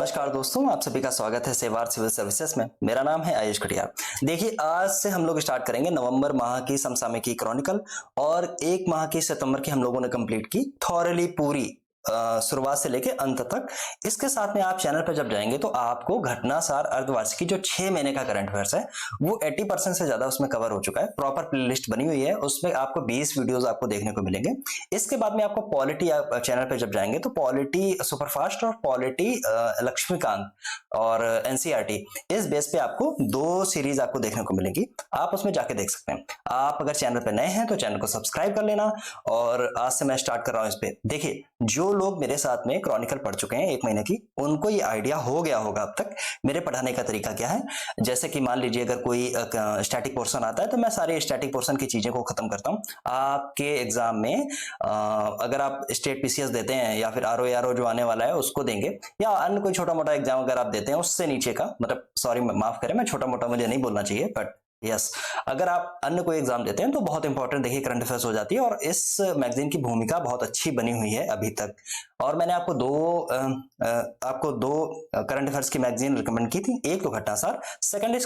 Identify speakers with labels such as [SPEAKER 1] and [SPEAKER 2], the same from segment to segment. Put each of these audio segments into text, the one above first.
[SPEAKER 1] नमस्कार दोस्तों, आप सभी का स्वागत है सेवार सिविल सर्विसेज में। मेरा नाम है आयुष कटियार। देखिए, आज से हम लोग स्टार्ट करेंगे नवंबर माह की समसामयिकी क्रॉनिकल और एक माह की सितंबर की हम लोगों ने कंप्लीट की थॉरली पूरी शुरुआत से लेके अंत तक। इसके साथ में आप चैनल पर जब जाएंगे तो आपको घटनासार अर्धवार्षिकी जो 6 महीने का करंट अफेयर्स है वो 80% से ज्यादा उसमें कवर हो चुका है। प्रॉपर प्लेलिस्ट बनी हुई है, उसमें आपको 20 वीडियोस आपको देखने को मिलेंगे। इसके बाद में आपको पॉलिटी चैनल पे जब जाएंगे तो पॉलिटी सुपरफास्ट और पॉलिटी लक्ष्मीकांत और एनसीईआरटी, इस बेस पे आपको 2 सीरीज आपको देखने को मिलेंगी। आप उसमें जाके देख सकते हैं। आप अगर चैनल पे नए हैं तो चैनल को सब्सक्राइब कर लेना। और आज से मैं स्टार्ट कर रहा हूं इस पे। देखिए, जो लोग मेरे साथ में क्रॉनिकल पढ़ चुके हैं 1 महीने की, उनको ये आइडिया हो गया होगा अब तक मेरे पढ़ाने का तरीका क्या है। जैसे कि मान लीजिए अगर कोई स्टैटिक पोर्शन आता है तो मैं सारे स्टैटिक पोर्शन की चीजें को खत्म करता हूं। आपके एग्जाम में अगर आप स्टेट पीसीएस देते हैं या फिर आरओ जो आने वाला है उसको देंगे, या अन्य कोई छोटा मोटा एग्जाम अगर आप देते हैं उससे नीचे का, मतलब सॉरी माफ करें, मैं छोटा मोटा मुझे नहीं बोलना चाहिए, बट यस, अगर आप अन्य कोई एग्जाम देते हैं तो बहुत इंपॉर्टेंट देखिए करंट अफेयर्स हो जाती है। और इस मैगजीन की भूमिका बहुत अच्छी बनी हुई है अभी तक। और मैंने आपको दो करंट अफेयर्स की मैगजीन रिकमेंड की थी। एक तो घटनासार, सेकंड इज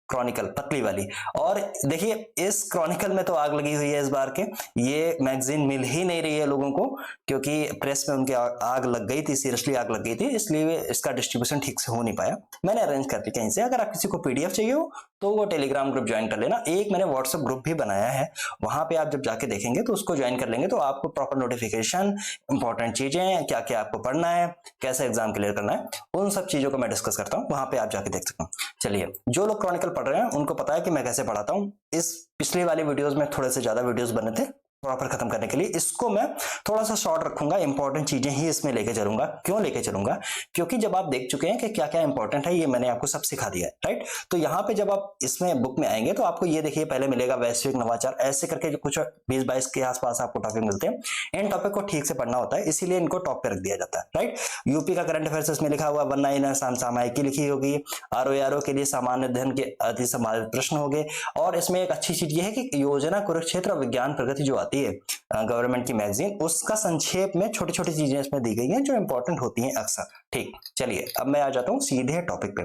[SPEAKER 1] क्रॉनिकल पतली वाली। और देखिए, इस क्रॉनिकल में तो आग लगी हुई है इस बार के। ये मैगजीन मिल ही नहीं रही है लोगों को, क्योंकि प्रेस में उनके आग लग गई थी, सीरियसली आग लग गई थी, इसलिए इसका डिस्ट्रीब्यूशन ठीक से हो नहीं पाया। मैंने अरेंज कर दी कहीं से। अगर आप किसी को पीडीएफ चाहिए हो तो वो टेलीग्राम ग्रुप ज्वाइन कर लेना। एक मैंने व्हाट्सएप ग्रुप भी बनाया है, वहां पे आप जब जाके देखेंगे तो उसको ज्वाइन कर लेंगे तो आपको प्रॉपर नोटिफिकेशन, इंपॉर्टेंट चीजें, क्या क्या आपको पढ़ना है, कैसे एग्जाम क्लियर करना है, उन सब चीजों को मैं डिस्कस करता हूँ। वहां पे आप जाके देख सकते हो। चलिए, जो लोग क्रॉनिकल पढ़ रहे हैं उनको पता है कि मैं कैसे पढ़ाता हूँ। इस पिछली वाली वीडियोस में थोड़े से ज्यादा वीडियोस बने थे प्रॉपर खत्म करने के लिए। इसको मैं थोड़ा सा शॉर्ट रखूंगा, इंपॉर्टेंट चीजें ही इसमें लेके चलूंगा। क्यों लेके चलूंगा? क्योंकि जब आप देख चुके हैं कि क्या क्या इंपॉर्टेंट है, ये मैंने आपको सब सिखा दिया है, राइट। तो यहाँ पे जब आप इसमें बुक में आएंगे तो आपको ये देखिए, पहले मिलेगा वैश्विक नवाचार, ऐसे करके जो कुछ 20-22 के आसपास आपको टॉपिक मिलते हैं। इन टॉपिक को ठीक से पढ़ना होता है, इसीलिए इनको टॉप पे रख दिया जाता है, राइट। यूपी का करंट अफेयर्स इसमें लिखा हुआ, 19 सामयिकी लिखी होगी, आरओ के लिए सामान्य अध्ययन के अति संभावित प्रश्न हो गए। और इसमें एक अच्छी चीज ये है कि योजना कुरुक्षेत्र और विज्ञान प्रगति जो आती है गवर्नमेंट की मैगजीन, उसका संक्षेप में छोटी छोटी चीजें इसमें दी गई हैं जो इंपॉर्टेंट होती हैं अक्सर। ठीक, चलिए अब मैं आ जाता हूं सीधे टॉपिक पे।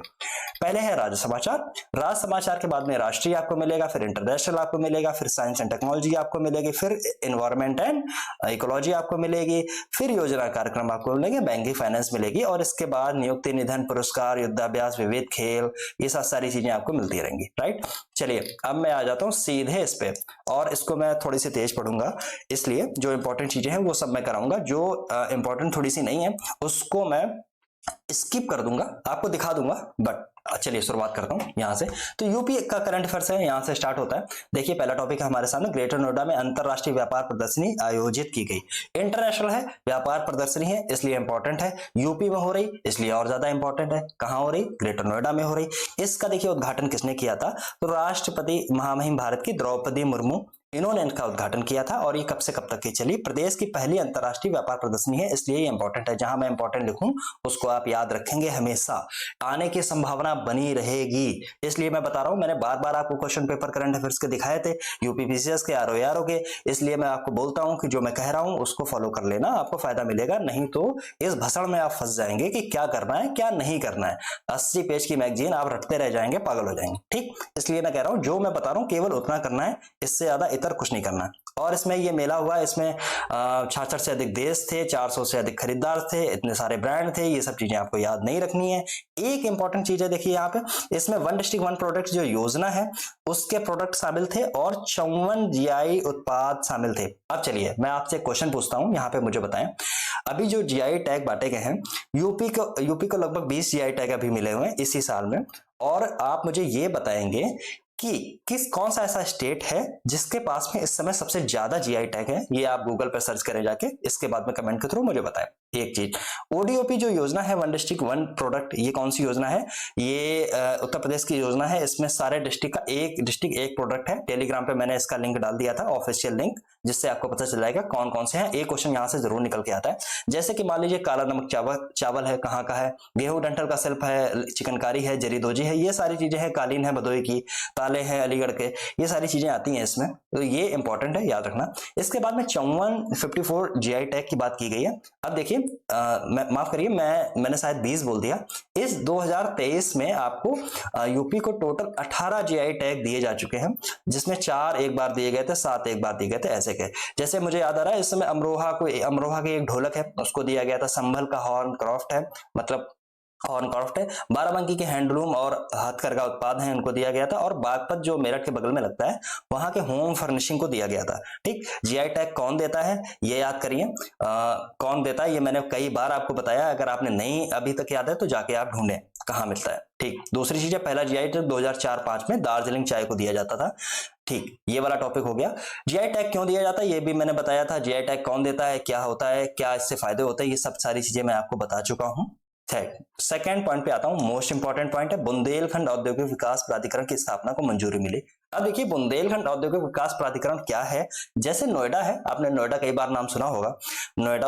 [SPEAKER 1] पहले है राज्य समाचार। राज्य समाचार के बाद में राष्ट्रीय आपको मिलेगा, फिर इंटरनेशनल आपको मिलेगा, फिर साइंस एंड टेक्नोलॉजी आपको मिलेगी, फिर एनवायरमेंट एंड इकोलॉजी आपको मिलेगी, फिर योजना कार्यक्रम आपको मिलेंगे, बैंकिंग फाइनेंस मिलेगी, और इसके बाद नियुक्ति, निधन, पुरस्कार, युद्धाभ्यास, विविध खेल, ये सारी चीजें आपको मिलती रहेंगी, राइट। चलिए अब मैं आ जाता हूं सीधे इस पे, और इसको मैं थोड़ी सी तेज पढ़ूंगा, इसलिए जो इंपॉर्टेंट चीजें हैं वो सब मैं कराऊंगा। जो इंपॉर्टेंट थोड़ी सी नहीं है उसको मैं स्किप कर दूंगा, आपको दिखा दूंगा। बट चलिए शुरुआत करता हूं यहां से। तो यूपी का करंट अफेयर्स है, यहां से स्टार्ट होता है। देखिए, पहला टॉपिक है हमारे सामने, ग्रेटर नोएडा में अंतरराष्ट्रीय व्यापार प्रदर्शनी आयोजित की गई। इंटरनेशनल है, व्यापार प्रदर्शनी है, इसलिए इंपॉर्टेंट है। यूपी में हो रही, इसलिए और ज्यादा इंपॉर्टेंट है। कहां हो रही? ग्रेटर नोएडा में हो रही। इसका देखिए उद्घाटन किसने किया था? तो राष्ट्रपति महामहिम भारत की द्रौपदी मुर्मू, इन्होंने इनका उद्घाटन किया था। और ये कब से कब तक की चली? प्रदेश की पहली अंतरराष्ट्रीय व्यापार प्रदर्शनी है, इसलिए ये इंपॉर्टेंट है। जहां मैं इंपॉर्टेंट लिखूं उसको आप याद रखेंगे, हमेशा आने की संभावना बनी रहेगी, इसलिए मैं बता रहा हूं। मैंने बार बार आपको क्वेश्चन पेपर करंट अफेयर्स के दिखाए थे, यूपी पीसीएस के, आरओ के, इसलिए मैं आपको बोलता हूं कि जो मैं कह रहा हूं उसको फॉलो कर लेना, आपको फायदा मिलेगा। नहीं तो इस भसड़ में आप फंस जाएंगे कि क्या करना है क्या नहीं करना है। 80 पेज की मैगजीन आप रटते रह जाएंगे, पागल हो जाएंगे, ठीक। इसलिए मैं कह रहा हूं जो मैं बता रहा हूं केवल उतना करना है, इससे ज्यादा इतर कुछ नहीं करना है। और इसमें ये मेला हुआ, इसमें 66 से अधिक देश थे, 400 से अधिक खरीदार थे, इतने सारे ब्रांड थे। ये सब चीजें आपको याद नहीं रखनी है। एक इंपॉर्टेंट चीज है, देखिए यहाँ पे, इसमें 1 डिस्ट्रिक्ट 1 प्रोडक्ट जो योजना है उसके प्रोडक्ट शामिल थे और 54 जीआई उत्पाद शामिल थे। अब चलिए मैं आपसे क्वेश्चन पूछता हूं, यहाँ पे मुझे बताएं, अभी जो जीआई टैग बांटे गए हैं, यूपी को लगभग 20 जीआई टैग अभी मिले हुए हैं इसी साल में। और आप मुझे ये बताएंगे कि कौन सा ऐसा स्टेट है जिसके पास में इस समय सबसे ज्यादा जीआई टैग है। ये आप गूगल पर सर्च करें जाके, इसके बाद में कमेंट के थ्रू मुझे बताएं। एक चीज, ओडीओपी जो योजना है, 1 डिस्ट्रिक्ट 1 प्रोडक्ट, ये कौन सी योजना है? ये उत्तर प्रदेश की योजना है। इसमें सारे डिस्ट्रिक्ट का एक डिस्ट्रिक्ट एक प्रोडक्ट है। टेलीग्राम पे मैंने इसका लिंक डाल दिया था, ऑफिशियल लिंक, जिससे आपको पता चल जाएगा कौन कौन से हैं। एक क्वेश्चन यहाँ से जरूर निकल के आता है, जैसे कि मान लीजिए काला नमक चावल है, कहाँ का है? गेहूं डंठल का शिल्प है, चिकनकारी है, जरीदोजी है, ये सारी चीजें हैं। कालीन है भदोई की, संग्रहालय है अलीगढ़ के, ये सारी चीजें आती हैं इसमें, तो ये इंपॉर्टेंट है, याद रखना। इसके बाद में 54 जीआई टैग की बात की गई है। अब देखिए माफ करिए, मैंने शायद 20 बोल दिया। इस 2023 में आपको यूपी को टोटल 18 जीआई टैग दिए जा चुके हैं, जिसमें 4 एक बार दिए गए थे, 7 एक बार दिए गए थे, ऐसे के। जैसे मुझे याद आ रहा है इस समय अमरोहा की एक ढोलक है, उसको दिया गया था। संभल का हॉर्न क्राफ्ट है, मतलब हॉर्न क्राफ्ट है। बाराबंकी के हैंडलूम और हथकरघा उत्पाद हैं, उनको दिया गया था। और बागपत जो मेरठ के बगल में लगता है, वहां के होम फर्निशिंग को दिया गया था। ठीक, जीआई टैग कौन देता है ये याद करिए, कौन देता है ये मैंने कई बार आपको बताया। अगर आपने नहीं अभी तक याद है तो जाके आप ढूंढें कहाँ मिलता है। ठीक, दूसरी चीज है, पहला जीआई टैग 2004-5 में दार्जिलिंग चाय को दिया जाता था। ठीक, ये वाला टॉपिक हो गया। जीआई टैग क्यों दिया जाता है ये भी मैंने बताया था। जीआई टैग कौन देता है, क्या होता है, क्या इससे फायदे होते हैं, ये सब सारी चीजें मैं आपको बता चुका हूं। सेकेंड पॉइंट पे आता हूं, मोस्ट इंपॉर्टेंट पॉइंट है, बुंदेलखंड औद्योगिक विकास प्राधिकरण की स्थापना को मंजूरी मिली। अब देखिए बुंदेलखंड औद्योगिक विकास प्राधिकरण क्या है। जैसे नोएडा है, आपने नोएडा कई बार नाम सुना होगा, नोएडा,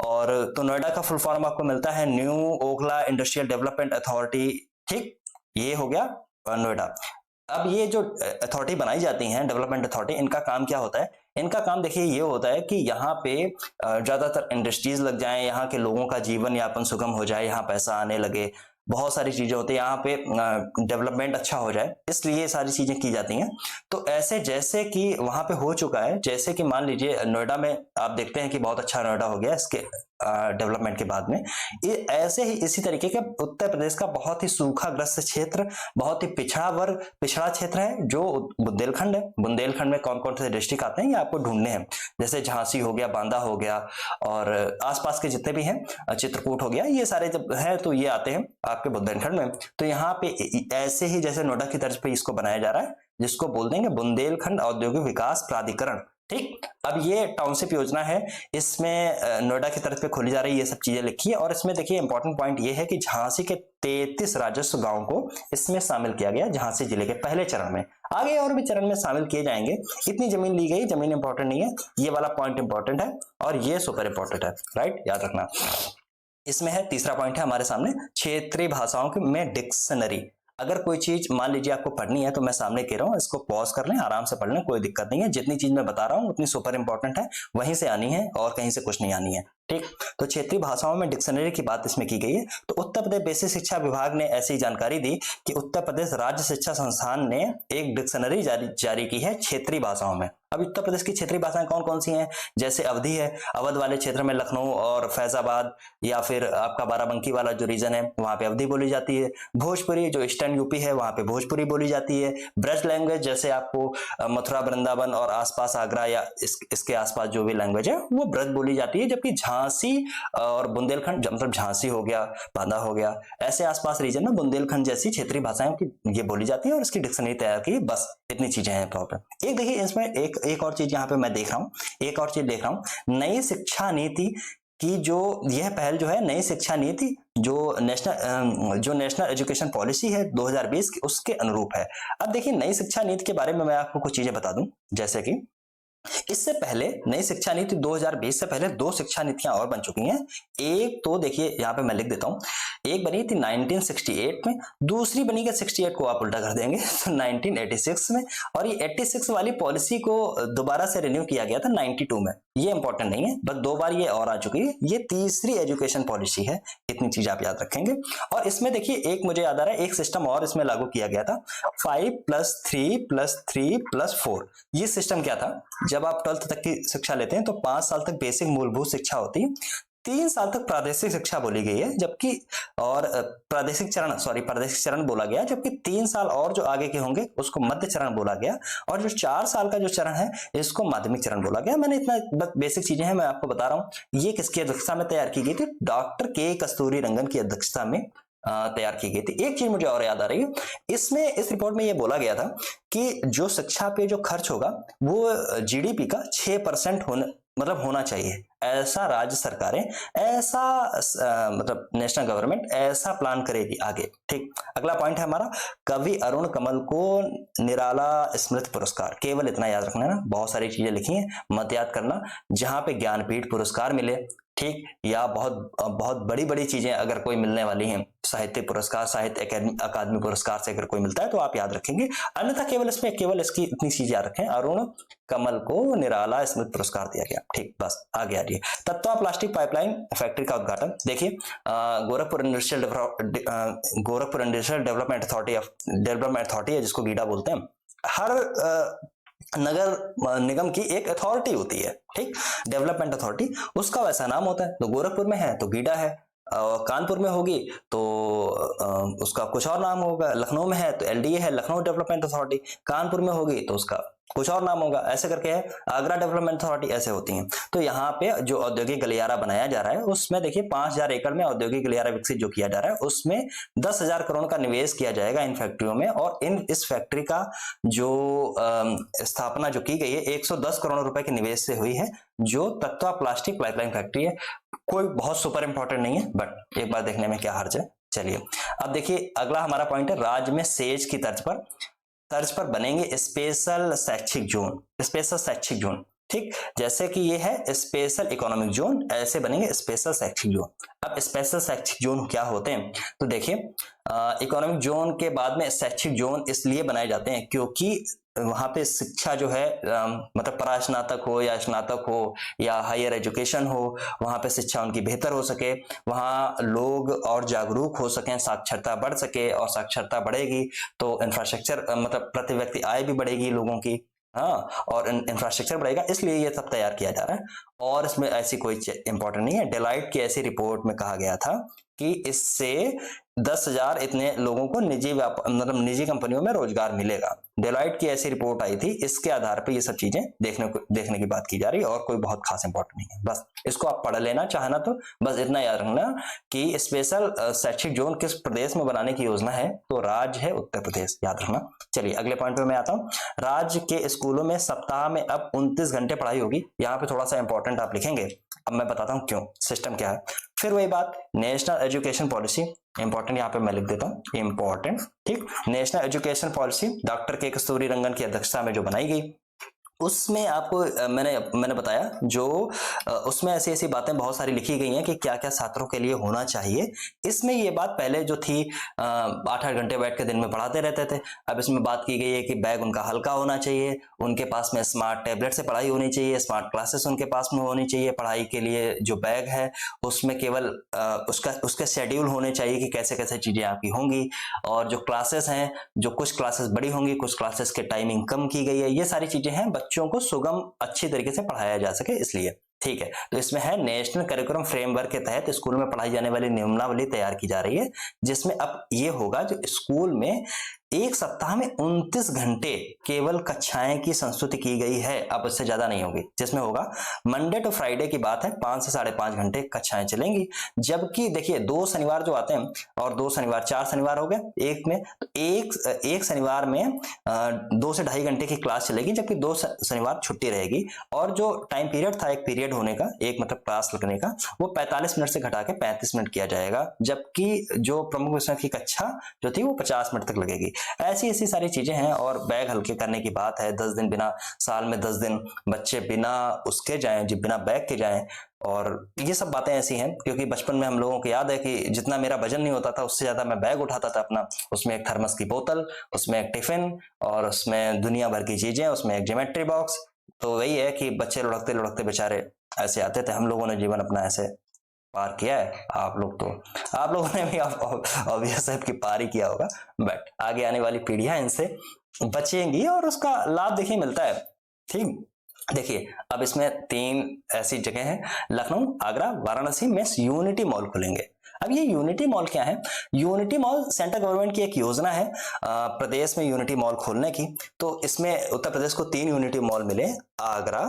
[SPEAKER 1] और तो नोएडा का फुल फॉर्म आपको मिलता है new Okhla industrial development authority. ठीक, ये हो गया नोएडा। अब ये जो अथॉरिटी बनाई जाती हैं, डेवलपमेंट अथॉरिटी, इनका काम क्या होता है? इनका काम देखिए ये होता है कि यहाँ पे ज्यादातर इंडस्ट्रीज लग जाएं, यहाँ के लोगों का जीवन यापन सुगम हो जाए, यहाँ पैसा आने लगे, बहुत सारी चीजें होती है, यहाँ पे डेवलपमेंट अच्छा हो जाए, इसलिए ये सारी चीजें की जाती हैं। तो ऐसे जैसे कि वहां पे हो चुका है, जैसे कि मान लीजिए नोएडा में आप देखते हैं कि बहुत अच्छा नोएडा हो गया इसके डेवलपमेंट के बाद में। ये ऐसे ही इसी तरीके के उत्तर प्रदेश का बहुत ही सूखाग्रस्त क्षेत्र, बहुत ही पिछड़ा क्षेत्र है जो बुंदेलखंड है। बुंदेलखंड में कौन कौन से डिस्ट्रिक्ट आते हैं ये आपको ढूंढने हैं। जैसे झांसी हो गया, बांदा हो गया, और आसपास के जितने भी हैं, चित्रकूट हो गया, ये सारे जब है तो ये आते हैं आपके बुंदेलखंड में। तो यहाँ पे ऐसे ही जैसे नोएडा की तर्ज पे इसको बनाया जा रहा है, जिसको बोल देंगे बुंदेलखंड औद्योगिक विकास प्राधिकरण। ठीक, अब ये टाउनशिप योजना है, इसमें नोएडा की तरफ पे खोली जा रही है, ये सब चीजें लिखी है। और इसमें देखिए इंपॉर्टेंट पॉइंट ये है कि झांसी के 33 राजस्व गांव को इसमें शामिल किया गया, झांसी जिले के पहले चरण में। आगे और भी चरण में शामिल किए जाएंगे। इतनी जमीन ली गई, जमीन इंपॉर्टेंट नहीं है, ये वाला पॉइंट इंपॉर्टेंट है और ये सुपर इंपॉर्टेंट है, राइट, याद रखना। इसमें है तीसरा पॉइंट है हमारे सामने, क्षेत्रीय भाषाओं में डिक्शनरी। अगर कोई चीज मान लीजिए आपको पढ़नी है तो मैं सामने कह रहा हूं, इसको पॉज कर लें, आराम से पढ़ लें, कोई दिक्कत नहीं है। जितनी चीज मैं बता रहा हूं उतनी सुपर इंपॉर्टेंट है, वहीं से आनी है और कहीं से कुछ नहीं आनी है। ठीक, तो क्षेत्रीय भाषाओं में डिक्शनरी की बात इसमें की गई है। तो उत्तर प्रदेश बेसिक शिक्षा विभाग ने ऐसी जानकारी दी कि उत्तर प्रदेश राज्य शिक्षा संस्थान ने एक डिक्शनरी जारी की है क्षेत्रीय भाषाओं में। अब उत्तर प्रदेश की क्षेत्रीय भाषाएं कौन कौन सी हैं? जैसे अवधी है, अवध वाले क्षेत्र में लखनऊ और फैजाबाद, या फिर आपका बाराबंकी वाला जो रीजन है वहां पे अवधी बोली जाती है। भोजपुरी जो ईस्टर्न यूपी है वहां पे भोजपुरी बोली जाती है। ब्रज लैंग्वेज जैसे आपको मथुरा वृंदावन और आसपास आगरा या इसके आसपास जो भी लैंग्वेज है वो ब्रज बोली जाती है। जबकि झांसी और बुंदेलखंड, मतलब झांसी हो गया, बांदा हो गया, ऐसे आसपास रीजन में बुंदेलखंड जैसी क्षेत्रीय भाषाएं की ये बोली जाती है और इसकी डिक्शनरी तैयार की। बस इतनी चीजें हैं प्रॉब्लम। एक देखिए इसमें एक और चीज यहाँ पे मैं देख रहा हूँ, एक और चीज देख रहा हूँ, नई शिक्षा नीति की जो यह पहल जो है, नई शिक्षा नीति जो नेशनल एजुकेशन पॉलिसी है 2020 की, उसके अनुरूप है। अब देखिए नई शिक्षा नीति के बारे में मैं आपको कुछ चीजें बता दूं। जैसे कि इससे पहले नई शिक्षा नीति 2020 से पहले 2 शिक्षा नीतियां और बन चुकी हैं। एक तो देखिए यहाँ पे मैं लिख देता हूं, एक बनी थी 1968 में, दूसरी बनी है 68 को आप उल्टा कर देंगे तो 1986 में, और ये 86 वाली पॉलिसी को दोबारा से रिन्यू किया गया था 92 में। ये इंपॉर्टेंट नहीं है, बस 2 बार ये और आ चुकी है। ये तीसरी एजुकेशन पॉलिसी है, इतनी चीज आप याद रखेंगे। और इसमें देखिए एक मुझे याद आ रहा है, एक सिस्टम और इसमें लागू किया गया था, 5+3+3+4। ये सिस्टम क्या था? जब आप 12th तक की शिक्षा लेते हैं तो 5 साल तक बेसिक मूलभूत शिक्षा होती है, 3 साल तक प्रादेशिक शिक्षा बोली गई है, जबकि और प्रादेशिक चरण बोला गया, जबकि 3 साल और जो आगे के होंगे उसको मध्य चरण बोला गया, और जो 4 साल का जो चरण है इसको माध्यमिक चरण बोला गया। मैंने इतना बेसिक चीजें हैं मैं आपको बता रहा हूँ। ये किसकी अध्यक्षता में तैयार की गई थी? डॉक्टर के कस्तूरी रंगन की अध्यक्षता में तैयार की गई थी। एक चीज मुझे और याद आ रही है, इसमें इस रिपोर्ट में यह बोला गया था कि जो शिक्षा पे जो खर्च होगा वो जीडीपी का 6% होना चाहिए। ऐसा राज्य सरकारें, ऐसा मतलब नेशनल गवर्नमेंट ऐसा प्लान करेगी आगे। ठीक, अगला पॉइंट है हमारा, कवि अरुण कमल को निराला स्मृति पुरस्कार। केवल इतना याद रखना है ना, बहुत सारी चीजें लिखी हैं, मत याद करना। जहां पे ज्ञानपीठ पुरस्कार मिले, ठीक, या बहुत बहुत बड़ी बड़ी चीजें अगर कोई मिलने वाली हैं, साहित्य पुरस्कार, साहित्य अकादमी पुरस्कार से अगर कोई मिलता है तो आप याद रखेंगे, अन्यथा केवल इसकी इतनी चीज याद रखें, अरुण कमल को निराला स्मृति पुरस्कार दिया गया। ठीक, बस आगे आ रही है। तत्वा प्लास्टिक पाइपलाइन फैक्ट्री का उद्घाटन। देखिए गोरखपुर इंडस्ट्रियल डेवलपमेंट अथॉरिटी है, जिसको गीडा बोलते हैं। हर नगर निगम की एक अथॉरिटी होती है, ठीक, डेवलपमेंट अथॉरिटी, उसका वैसा नाम होता है। तो गोरखपुर में है तो गीडा है, कानपुर में होगी तो उसका कुछ और नाम होगा, लखनऊ में है तो एलडीए है, लखनऊ डेवलपमेंट अथॉरिटी, कानपुर में होगी तो उसका कुछ और नाम होगा, ऐसे करके है। आगरा डेवलपमेंट अथॉरिटी, ऐसे होती हैं। तो यहाँ पे जो औद्योगिक गलियारा बनाया जा रहा है उसमें देखिए 5000 एकड़ में औद्योगिक गलियारा विकसित जो किया जा रहा है उसमें 10,000 करोड़ का निवेश किया जाएगा इन फैक्ट्रियों में, और इस फैक्ट्री का जो स्थापना जो की गई है 110 करोड़ रुपए के निवेश से हुई है, जो तत्वा प्लास्टिक पाइपलाइन फैक्ट्री है। कोई बहुत सुपर इंपॉर्टेंट नहीं है, बट एक बार देखने में क्या हर्ज है। चलिए अब देखिए अगला हमारा पॉइंट है, राज्य में सेज की तर्ज पर बनेंगे स्पेशल शैक्षिक जोन। ठीक, जैसे कि ये है स्पेशल इकोनॉमिक जोन, ऐसे बनेंगे स्पेशल शैक्षिक जोन। अब स्पेशल शैक्षिक जोन क्या होते हैं, तो देखिए इकोनॉमिक जोन के बाद में शैक्षिक जोन इसलिए बनाए जाते हैं क्योंकि वहां पे शिक्षा जो है मतलब परास्नातक हो या स्नातक हो या हायर एजुकेशन हो, वहां पे शिक्षा उनकी बेहतर हो सके, वहां लोग और जागरूक हो सकें, साक्षरता बढ़ सके, और साक्षरता बढ़ेगी तो इंफ्रास्ट्रक्चर मतलब प्रति व्यक्ति आय भी बढ़ेगी लोगों की, हाँ, और इंफ्रास्ट्रक्चर बढ़ेगा, इसलिए ये सब तैयार किया जा रहा है। और इसमें ऐसी कोई इंपॉर्टेंट नहीं है। डेलाइट की ऐसी रिपोर्ट में कहा गया था कि इससे 10,000 इतने लोगों को मतलब निजी कंपनियों में रोजगार मिलेगा। डेलाइट की ऐसी रिपोर्ट आई थी, इसके आधार पर ये सब चीजें देखने की बात की जा रही है, और कोई बहुत खास इंपॉर्टेंट नहीं है। बस इसको आप पढ़ लेना चाहना तो बस इतना याद रखना कि स्पेशल शैक्षिक जोन किस प्रदेश में बनाने की योजना है, तो राज्य है उत्तर प्रदेश, याद रखना। चलिए अगले पॉइंट पे मैं आता हूँ। राज्य के स्कूलों में सप्ताह में अब 29 घंटे पढ़ाई होगी। यहाँ पे थोड़ा सा इंपॉर्टेंट आप लिखेंगे, अब मैं बताता हूँ क्यों, सिस्टम क्या है। फिर वही बात, नेशनल एजुकेशन पॉलिसी इंपॉर्टेंट, यहाँ पे मैं लिख देता हूँ इंपॉर्टेंट, ठीक। नेशनल एजुकेशन पॉलिसी डॉक्टर के कस्तूरी रंगन की अध्यक्षता में जो बनाई गई, उसमें आपको मैंने बताया जो उसमें ऐसी ऐसी बातें बहुत सारी लिखी गई हैं कि क्या क्या छात्रों के लिए होना चाहिए। इसमें ये बात पहले जो थी 8-8 घंटे बैठ के दिन में पढ़ाते रहते थे, अब इसमें बात की गई है कि बैग उनका हल्का होना चाहिए, उनके पास में स्मार्ट टैबलेट से पढ़ाई होनी चाहिए, स्मार्ट क्लासेस उनके पास में होनी चाहिए, पढ़ाई के लिए जो बैग है उसमें केवल उसका शेड्यूल होने चाहिए कि कैसे कैसे चीजें आपकी होंगी, और जो क्लासेस हैं, जो कुछ क्लासेस बड़ी होंगी, कुछ क्लासेस के टाइमिंग कम की गई है, ये सारी चीजें हैं बच्चों को सुगम अच्छी तरीके से पढ़ाया जा सके इसलिए, ठीक है। तो इसमें है नेशनल करिकुलम फ्रेमवर्क के तहत स्कूल में पढ़ाई जाने वाली नियमावली तैयार की जा रही है, जिसमें अब ये होगा जो स्कूल में एक सप्ताह में 29 घंटे केवल कक्षाएं की संस्तुति की गई है, अब उससे ज्यादा नहीं होगी, जिसमें होगा मंडे टू फ्राइडे की बात है 5 से 5.5 घंटे कक्षाएं चलेंगी। जबकि देखिए 2 शनिवार जो आते हैं और 2 शनिवार 4 शनिवार हो गए एक में, तो एक शनिवार में 2 से 2.5 घंटे की क्लास चलेगी, जबकि 2 शनिवार छुट्टी रहेगी, और जो टाइम पीरियड था एक पीरियड होने का, एक मतलब क्लास लगने का, वो 45 मिनट से घटा के 35 मिनट किया जाएगा, जबकि जो प्रमुख विषय की कक्षा जो थी वो 50 मिनट तक लगेगी। ऐसी ऐसी सारी चीजें हैं। और बैग हल्के करने की बात है, 10 दिन बिना, साल में 10 दिन बच्चे बिना उसके जाएं, बिना बैग के जाएं, और ये सब बातें ऐसी हैं क्योंकि बचपन में हम लोगों को याद है कि जितना मेरा वजन नहीं होता था उससे ज्यादा मैं बैग उठाता था अपना, उसमें एक थर्मस की बोतल, उसमें एक टिफिन, और उसमें दुनिया भर की चीजें, उसमें एक ज्योमेट्री बॉक्स। तो वही है कि बच्चे लुढ़कते लुढ़कते बेचारे ऐसे आते थे। हम लोगों ने जीवन अपना ऐसे पार किया है, आप लोगों ने भी ऑब्वियस है कि पार ही किया होगा, बट आगे आने वाली पीढ़ियां इनसे बचेंगी और उसका लाभ देखिए मिलता है, ठीक। देखिए अब इसमें 3 ऐसी जगह हैं, लखनऊ, आगरा, वाराणसी में यूनिटी मॉल खुलेंगे। अब ये यूनिटी मॉल क्या है? यूनिटी मॉल सेंट्रल गवर्नमेंट की एक योजना है प्रदेश में यूनिटी मॉल खोलने की। तो इसमें उत्तर प्रदेश को 3 यूनिटी मॉल मिले, आगरा,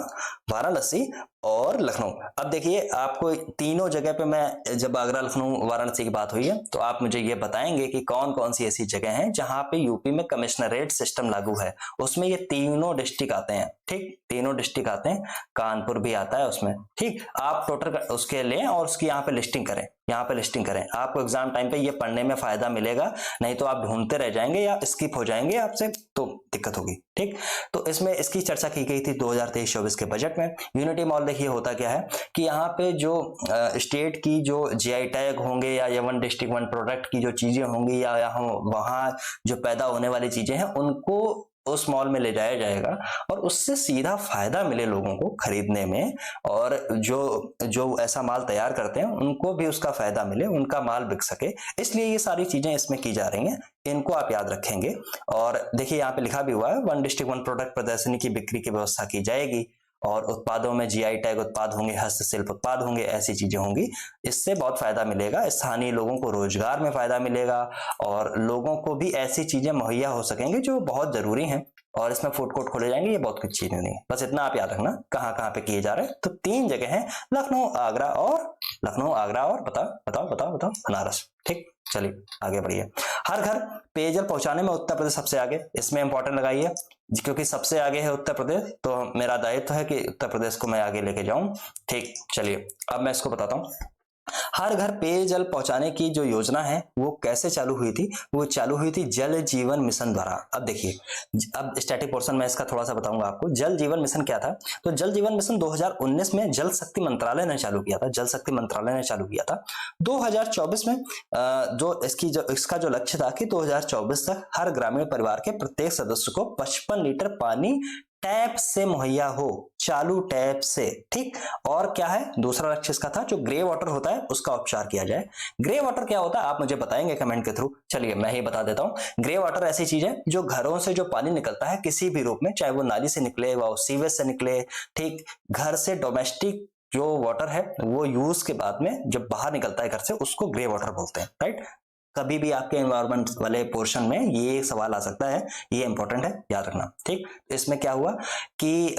[SPEAKER 1] वाराणसी और लखनऊ। अब देखिए आपको तीनों जगह पे मैं, जब आगरा, लखनऊ, वाराणसी की बात हुई है तो आप मुझे ये बताएंगे कि कौन कौन सी ऐसी जगह हैं जहां पे यूपी में कमिश्नरेट सिस्टम लागू है। उसमें ये तीनों डिस्ट्रिक्ट आते हैं, ठीक, तीनों डिस्ट्रिक्ट आते हैं, कानपुर भी आता है उसमें, ठीक। आप टोटल उसके लें और उसकी यहाँ पे लिस्टिंग करें, आपको एग्जाम टाइम पे ये पढ़ने में फायदा मिलेगा, नहीं तो आप ढूंढते रह जाएंगे या स्किप हो जाएंगे आपसे, तो दिक्कत होगी, ठीक। तो इसमें इसकी चर्चा की गई थी 2023-24 के बजट में। यूनिटी मॉल देखिए होता क्या है कि यहाँ पे जो स्टेट की जो जीआई टैग होंगे या वन डिस्ट्रिक्ट वन प्रोडक्ट की जो चीजें होंगी या यहाँ वहाँ जो पैदा होने वाली चीजें हैं उनको उस मॉल में ले जाया जाएगा और उससे सीधा फायदा मिले लोगों को खरीदने में, और जो जो ऐसा माल तैयार करते हैं उनको भी उसका फायदा मिले, उनका माल बिक सके, इसलिए ये सारी चीजें इसमें की जा रही हैं। इनको आप याद रखेंगे। और देखिए यहाँ पे लिखा भी हुआ है वन डिस्ट्रिक्ट वन प्रोडक्ट प्रदर्शनी की बिक्री की व्यवस्था की जाएगी और उत्पादों में जीआई टैग उत्पाद होंगे, हस्तशिल्प उत्पाद होंगे, ऐसी चीजें होंगी। इससे बहुत फायदा मिलेगा, स्थानीय लोगों को रोजगार में फायदा मिलेगा और लोगों को भी ऐसी चीजें मुहैया हो सकेंगी जो बहुत जरूरी हैं, और इसमें फूड कोर्ट खोले जाएंगे। ये बहुत कुछ चीजें नहीं है, बस इतना आप याद रखना कहाँ कहाँ पे किए जा रहे हैं। तो 3 जगह हैं, लखनऊ आगरा और बताओ बनारस। ठीक, चलिए आगे बढ़िए। हर घर पेयजल पहुंचाने में उत्तर प्रदेश सबसे आगे, इसमें इंपॉर्टेंट लगाइए क्योंकि सबसे आगे है उत्तर प्रदेश, तो मेरा दायित्व है कि उत्तर प्रदेश को मैं आगे लेके जाऊं। ठीक, चलिए अब मैं इसको बताता हूं। हर घर पेयजल पहुंचाने की जो योजना है वो कैसे चालू हुई थी? वो चालू हुई थी जल जीवन मिशन द्वारा। अब देखिए, अब स्टैटिक पोर्शन में इसका थोड़ा सा बताऊंगा आपको। जल जीवन मिशन क्या था? तो जल जीवन मिशन 2019 में जल शक्ति मंत्रालय ने चालू किया था, 2024 में जो इसका जो लक्ष्य था कि 2024 तक हर ग्रामीण परिवार के प्रत्येक सदस्य को 55 लीटर पानी टैप से मुहैया हो, चालू टैप से। ठीक, और क्या है दूसरा लक्ष्य इसका था? जो ग्रे वाटर होता है उसका उपचार किया जाए। ग्रे वाटर क्या होता है आप मुझे बताएंगे कमेंट के थ्रू। चलिए मैं ही बता देता हूं। ग्रे वाटर ऐसी चीज है जो घरों से जो पानी निकलता है किसी भी रूप में, चाहे वो नाली से निकले व सीवेज से निकले, ठीक, घर से डोमेस्टिक जो वाटर है वो यूज के बाद में जब बाहर निकलता है घर से, उसको ग्रे वाटर बोलते हैं। राइट, कभी भी आपके एनवायरमेंट वाले पोर्शन में ये सवाल आ सकता है, ये इंपॉर्टेंट है, याद रखना। ठीक, इसमें क्या हुआ कि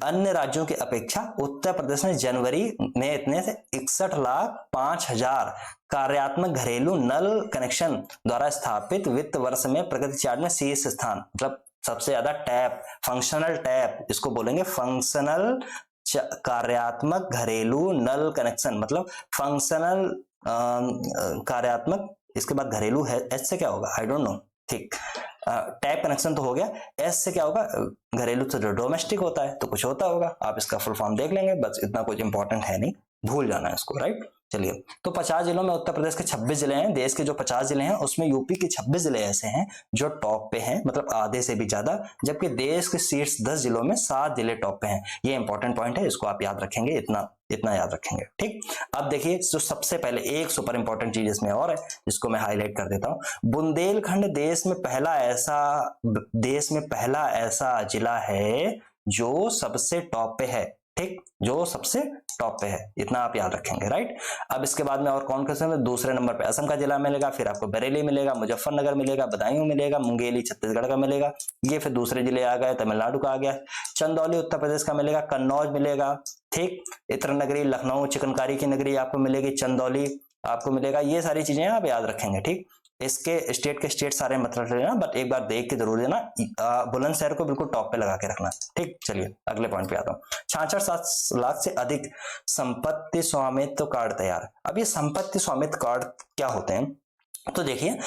[SPEAKER 1] अन्य राज्यों की अपेक्षा उत्तर प्रदेश ने जनवरी में इतने से 61,05,000 कार्यात्मक घरेलू नल कनेक्शन द्वारा स्थापित वित्त वर्ष में प्रगति चार्ट में शीर्ष स्थान, मतलब सबसे ज्यादा टैप, फंक्शनल टैप इसको बोलेंगे, फंक्शनल कार्यात्मक घरेलू नल कनेक्शन, मतलब फंक्शनल कार्यात्मक, इसके बाद घरेलू है, एस से क्या होगा आई डोंट नो। ठीक, टैप कनेक्शन तो हो गया, एस से क्या होगा? घरेलू तो जो डोमेस्टिक होता है तो कुछ होता होगा, आप इसका फुल फॉर्म देख लेंगे, बस इतना कुछ इंपॉर्टेंट है नहीं, भूल जाना है इसको। राइट, चलिए तो 50 जिलों में उत्तर प्रदेश के 26 जिले हैं। देश के जो 50 जिले हैं उसमें यूपी के 26 जिले ऐसे हैं जो टॉप पे हैं, मतलब आधे से भी ज्यादा, जबकि देश के शीर्ष 10 जिलों में 7 जिले टॉप पे हैं। ये इंपॉर्टेंट पॉइंट है, इसको आप याद रखेंगे, इतना याद रखेंगे। ठीक, अब देखिए जो सबसे पहले एक सुपर इंपॉर्टेंट चीज इसमें और है जिसको मैं हाईलाइट कर देता हूं। बुंदेलखंड देश में पहला ऐसा जिला है जो सबसे टॉप पे है। ठीक, जो सबसे टॉप पे है, इतना आप याद रखेंगे। राइट, अब इसके बाद में और कौन कैसे में दूसरे नंबर पे असम का जिला मिलेगा, फिर आपको बरेली मिलेगा, मुजफ्फरनगर मिलेगा, बदायूं मिलेगा, मुंगेली छत्तीसगढ़ का मिलेगा, ये फिर दूसरे जिले आ गए, तमिलनाडु का आ गया, चंदौली उत्तर प्रदेश का मिलेगा, कन्नौज मिलेगा, ठीक, इत्र नगरी लखनऊ चिकनकारी की नगरी आपको मिलेगी, चंदौली आपको मिलेगा, ये सारी चीजें आप याद रखेंगे। ठीक, इसके स्टेट सारे मतलब लेना, बट एक बार देख के जरूर देना, बुलंदशहर को बिल्कुल टॉप पे लगा के रखना। ठीक, चलिए अगले पॉइंट पे आता हूँ। 66 लाख से अधिक संपत्ति स्वामित्व कार्ड तैयार। अब ये संपत्ति स्वामित्व कार्ड क्या होते हैं? तो देखिए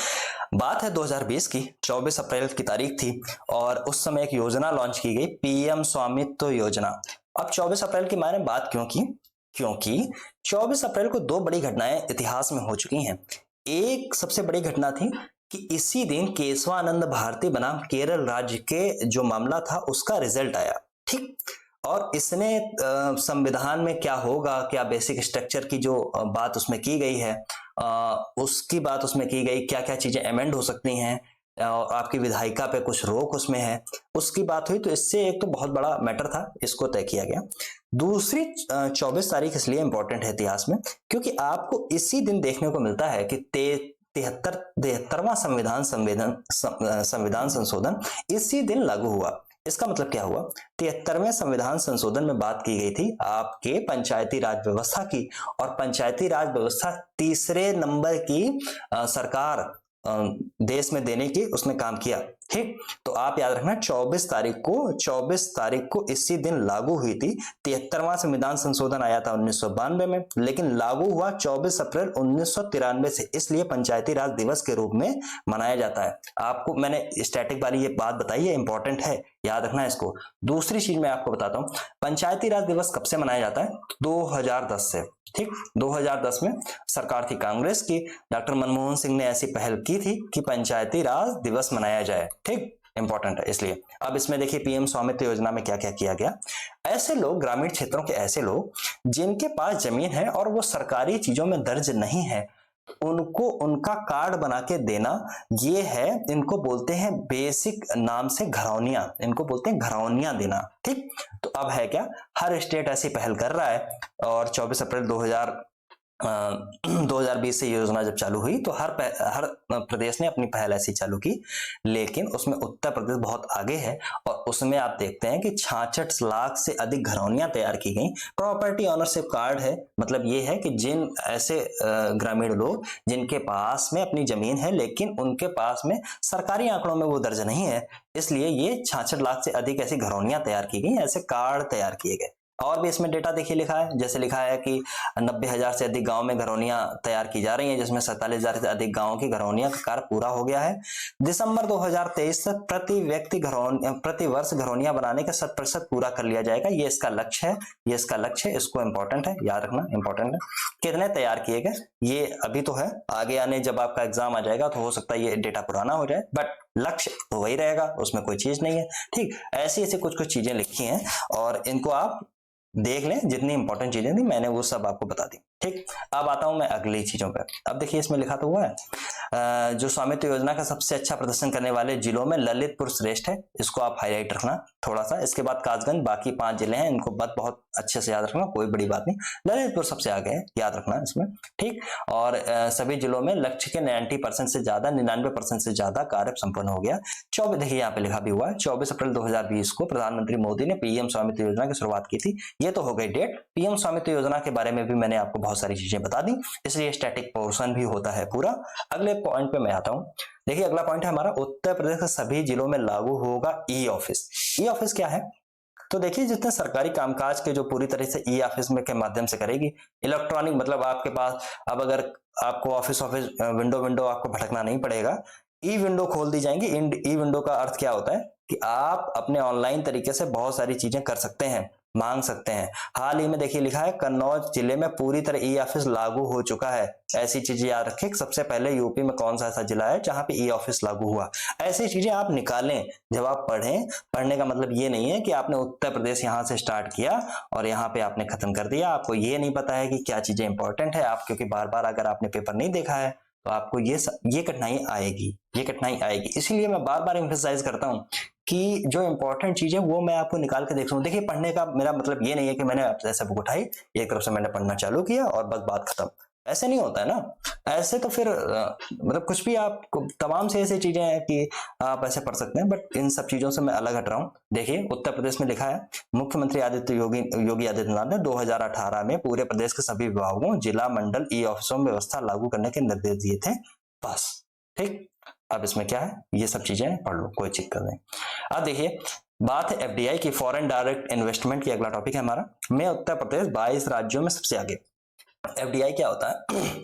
[SPEAKER 1] बात है 2020 की, 24 अप्रैल की तारीख थी और उस समय एक योजना लॉन्च की गई, पीएम स्वामित्व योजना। अब 24 अप्रैल की मैंने बात क्यों की? क्योंकि 24 अप्रैल को 2 बड़ी घटनाएं इतिहास में हो चुकी हैं। एक सबसे बड़ी घटना थी कि इसी दिन केशवानंद भारती बनाम केरल राज्य के जो मामला था उसका रिजल्ट आया। ठीक, और इसने संविधान में क्या होगा, क्या बेसिक स्ट्रक्चर की जो बात उसमें की गई है, उसकी बात उसमें की गई, क्या क्या चीजें अमेंड हो सकती हैं, आपकी विधायिका पे कुछ रोक उसमें है, उसकी बात हुई। तो इससे एक तो बहुत बड़ा मैटर था, इसको तय किया गया। दूसरी 24 तारीख इसलिए इंपॉर्टेंट है इतिहास में क्योंकि आपको इसी दिन देखने को मिलता है कि 73वां संविधान संशोधन इसी दिन लागू हुआ। इसका मतलब क्या हुआ? 73वें संविधान संशोधन में बात की गई थी आपके पंचायती राज व्यवस्था की, और पंचायती राज व्यवस्था तीसरे नंबर की सरकार देश में देने की उसने काम किया। ठीक, तो आप याद रखना 24 तारीख को इसी दिन लागू हुई थी। 73वां संविधान संशोधन आया था 1992 में, लेकिन लागू हुआ 24 अप्रैल 1993 से, इसलिए पंचायती राज दिवस के रूप में मनाया जाता है। आपको मैंने स्टैटिक वाली ये बात बताई है, इंपॉर्टेंट है, याद रखना इसको। दूसरी चीज मैं आपको बताता हूं, पंचायती राज दिवस कब से मनाया जाता है? 2010 से। ठीक, 2010 में सरकार थी कांग्रेस की, डॉक्टर मनमोहन सिंह ने ऐसी पहल की थी कि पंचायती राज दिवस मनाया जाए। ठीक, इंपॉर्टेंट है इसलिए। अब इसमें देखिए पीएम स्वामित्व योजना में क्या क्या किया गया। ऐसे लोग, ग्रामीण क्षेत्रों के ऐसे लोग जिनके पास जमीन है और वो सरकारी चीजों में दर्ज नहीं है, उनको उनका कार्ड बना के देना, ये है, इनको बोलते हैं बेसिक नाम से घरौनिया, इनको बोलते हैं घरौनिया देना। ठीक, तो अब है क्या, हर स्टेट ऐसी पहल कर रहा है और 24 अप्रैल 2020 से योजना जब चालू हुई तो हर प्रदेश ने अपनी पहल ऐसी चालू की, लेकिन उसमें उत्तर प्रदेश बहुत आगे है और उसमें आप देखते हैं कि 66 लाख से अधिक घरौनियां तैयार की गई। प्रॉपर्टी ऑनरशिप कार्ड है, मतलब ये है कि जिन ऐसे ग्रामीण लोग जिनके पास में अपनी जमीन है लेकिन उनके पास में सरकारी आंकड़ों में वो दर्ज नहीं है, इसलिए ये 66 लाख से अधिक ऐसी घरौनियां तैयार की गई, ऐसे कार्ड तैयार किए गए। और भी इसमें डेटा देखिए लिखा है, जैसे लिखा है कि 90,000 से अधिक गांव में घरौनियां तैयार की जा रही हैं, जिसमें 47,000 से अधिक गांवों की घरौनियां का कार्य पूरा हो गया है। दिसंबर 2023 तक प्रति वर्ष घरौनियां बनाने का 100% पूरा कर लिया जाएगा। ये इसका लक्ष्य है, ये इसका लक्ष्य है, इसको इंपॉर्टेंट है, याद रखना इंपॉर्टेंट है। कितने तैयार किए गए ये अभी तो है, आगे आने जब आपका एग्जाम आ जाएगा तो हो सकता है ये डेटा पुराना हो जाए, बट लक्ष्य तो वही रहेगा, उसमें कोई चीज नहीं है। ठीक, ऐसी ऐसी कुछ कुछ चीजें लिखी हैं और इनको आप देख लें, जितनी इंपॉर्टेंट चीजें थी मैंने वो सब आपको बता दी। ठीक, अब आता हूं मैं अगली चीजों पर। अब देखिए इसमें लिखा तो हुआ है जो स्वामित्व योजना का सबसे अच्छा प्रदर्शन करने वाले जिलों में ललितपुर श्रेष्ठ है, इसको आप हाईलाइट रखना थोड़ा सा। इसके बाद कासगंज, बाकी 5 जिले हैं, इनको बहुत अच्छे से याद रखना, कोई बड़ी बात नहीं। ललितपुर सबसे आगे है, याद रखना इसमें। ठीक, और सभी जिलों में लक्ष्य के 90% से ज्यादा, 99% से ज्यादा कार्य संपन्न हो गया। 24, देखिए यहाँ पे लिखा भी हुआ है, 24 अप्रैल 2020 को प्रधानमंत्री मोदी ने पीएम स्वामित्व योजना की शुरुआत की थी। ये तो हो गई डेट। पीएम स्वामित्व योजना के बारे में भी मैंने आपको बहुत सारी चीजें बता दी, इसलिए स्टैटिक पोर्शन भी होता है पूरा। अगले पॉइंट पे मैं आता हूं। देखिए अगला पॉइंट है हमारा, उत्तर प्रदेश के सभी जिलों में लागू होगा ई ऑफिस। ई ऑफिस क्या है? तो देखिए जितने सरकारी कामकाज के जो पूरी तरह से ई ऑफिस में के माध्यम से करेगी, इलेक्ट्रॉनिक, मतलब आपके पास अब अगर आपको ऑफिस विंडो आपको भटकना नहीं पड़ेगा, ई विंडो खोल दी जाएंगी। ई विंडो का अर्थ क्या होता है कि आप अपने ऑनलाइन तरीके से बहुत सारी चीजें कर सकते हैं, मांग सकते हैं। हाल ही में देखिए लिखा है कन्नौज जिले में पूरी तरह ई ऑफिस लागू हो चुका है। ऐसी चीजें याद रखें, सबसे पहले यूपी में कौन सा ऐसा जिला है जहां पे ई ऑफिस लागू हुआ। ऐसी चीजें आप निकालें जब आप पढ़ें। पढ़ने का मतलब ये नहीं है कि आपने उत्तर प्रदेश यहां से स्टार्ट किया और यहाँ पे आपने खत्म कर दिया, आपको ये नहीं पता है कि क्या चीजें इंपॉर्टेंट है। आप क्योंकि बार बार अगर आपने पेपर नहीं देखा है तो आपको ये कठिनाई आएगी, ये कठिनाई आएगी। इसीलिए मैं बार बार एम्फेसाइज करता हूं कि जो इंपॉर्टेंट चीजें वो मैं आपको निकाल के देख रहा हूँ। देखिए पढ़ने का मेरा मतलब ये नहीं है कि मैंने ऐसे बुक उठाई, एक तरफ से मैंने पढ़ना चालू किया और बस बात खत्म, ऐसे नहीं होता है ना। ऐसे तो फिर मतलब कुछ भी आप, तमाम से ऐसी चीजें हैं कि आप ऐसे पढ़ सकते हैं, बट इन सब चीजों से मैं अलग हट रहा हूँ। देखिए उत्तर प्रदेश में लिखा है, मुख्यमंत्री योगी आदित्यनाथ ने 2018 में पूरे प्रदेश के सभी विभागों, जिला, मंडल, ई ऑफिसों में व्यवस्था लागू करने के निर्देश दिए थे, बस। ठीक, अब इसमें क्या है, ये सब चीजें पढ़ लो, कोई दिक्कत नहीं। अब देखिए बात है एफडीआई की, फॉरेन डायरेक्ट इन्वेस्टमेंट की। अगला टॉपिक है हमारा, में उत्तर प्रदेश 22 राज्यों में सबसे आगे। एफडीआई क्या होता है?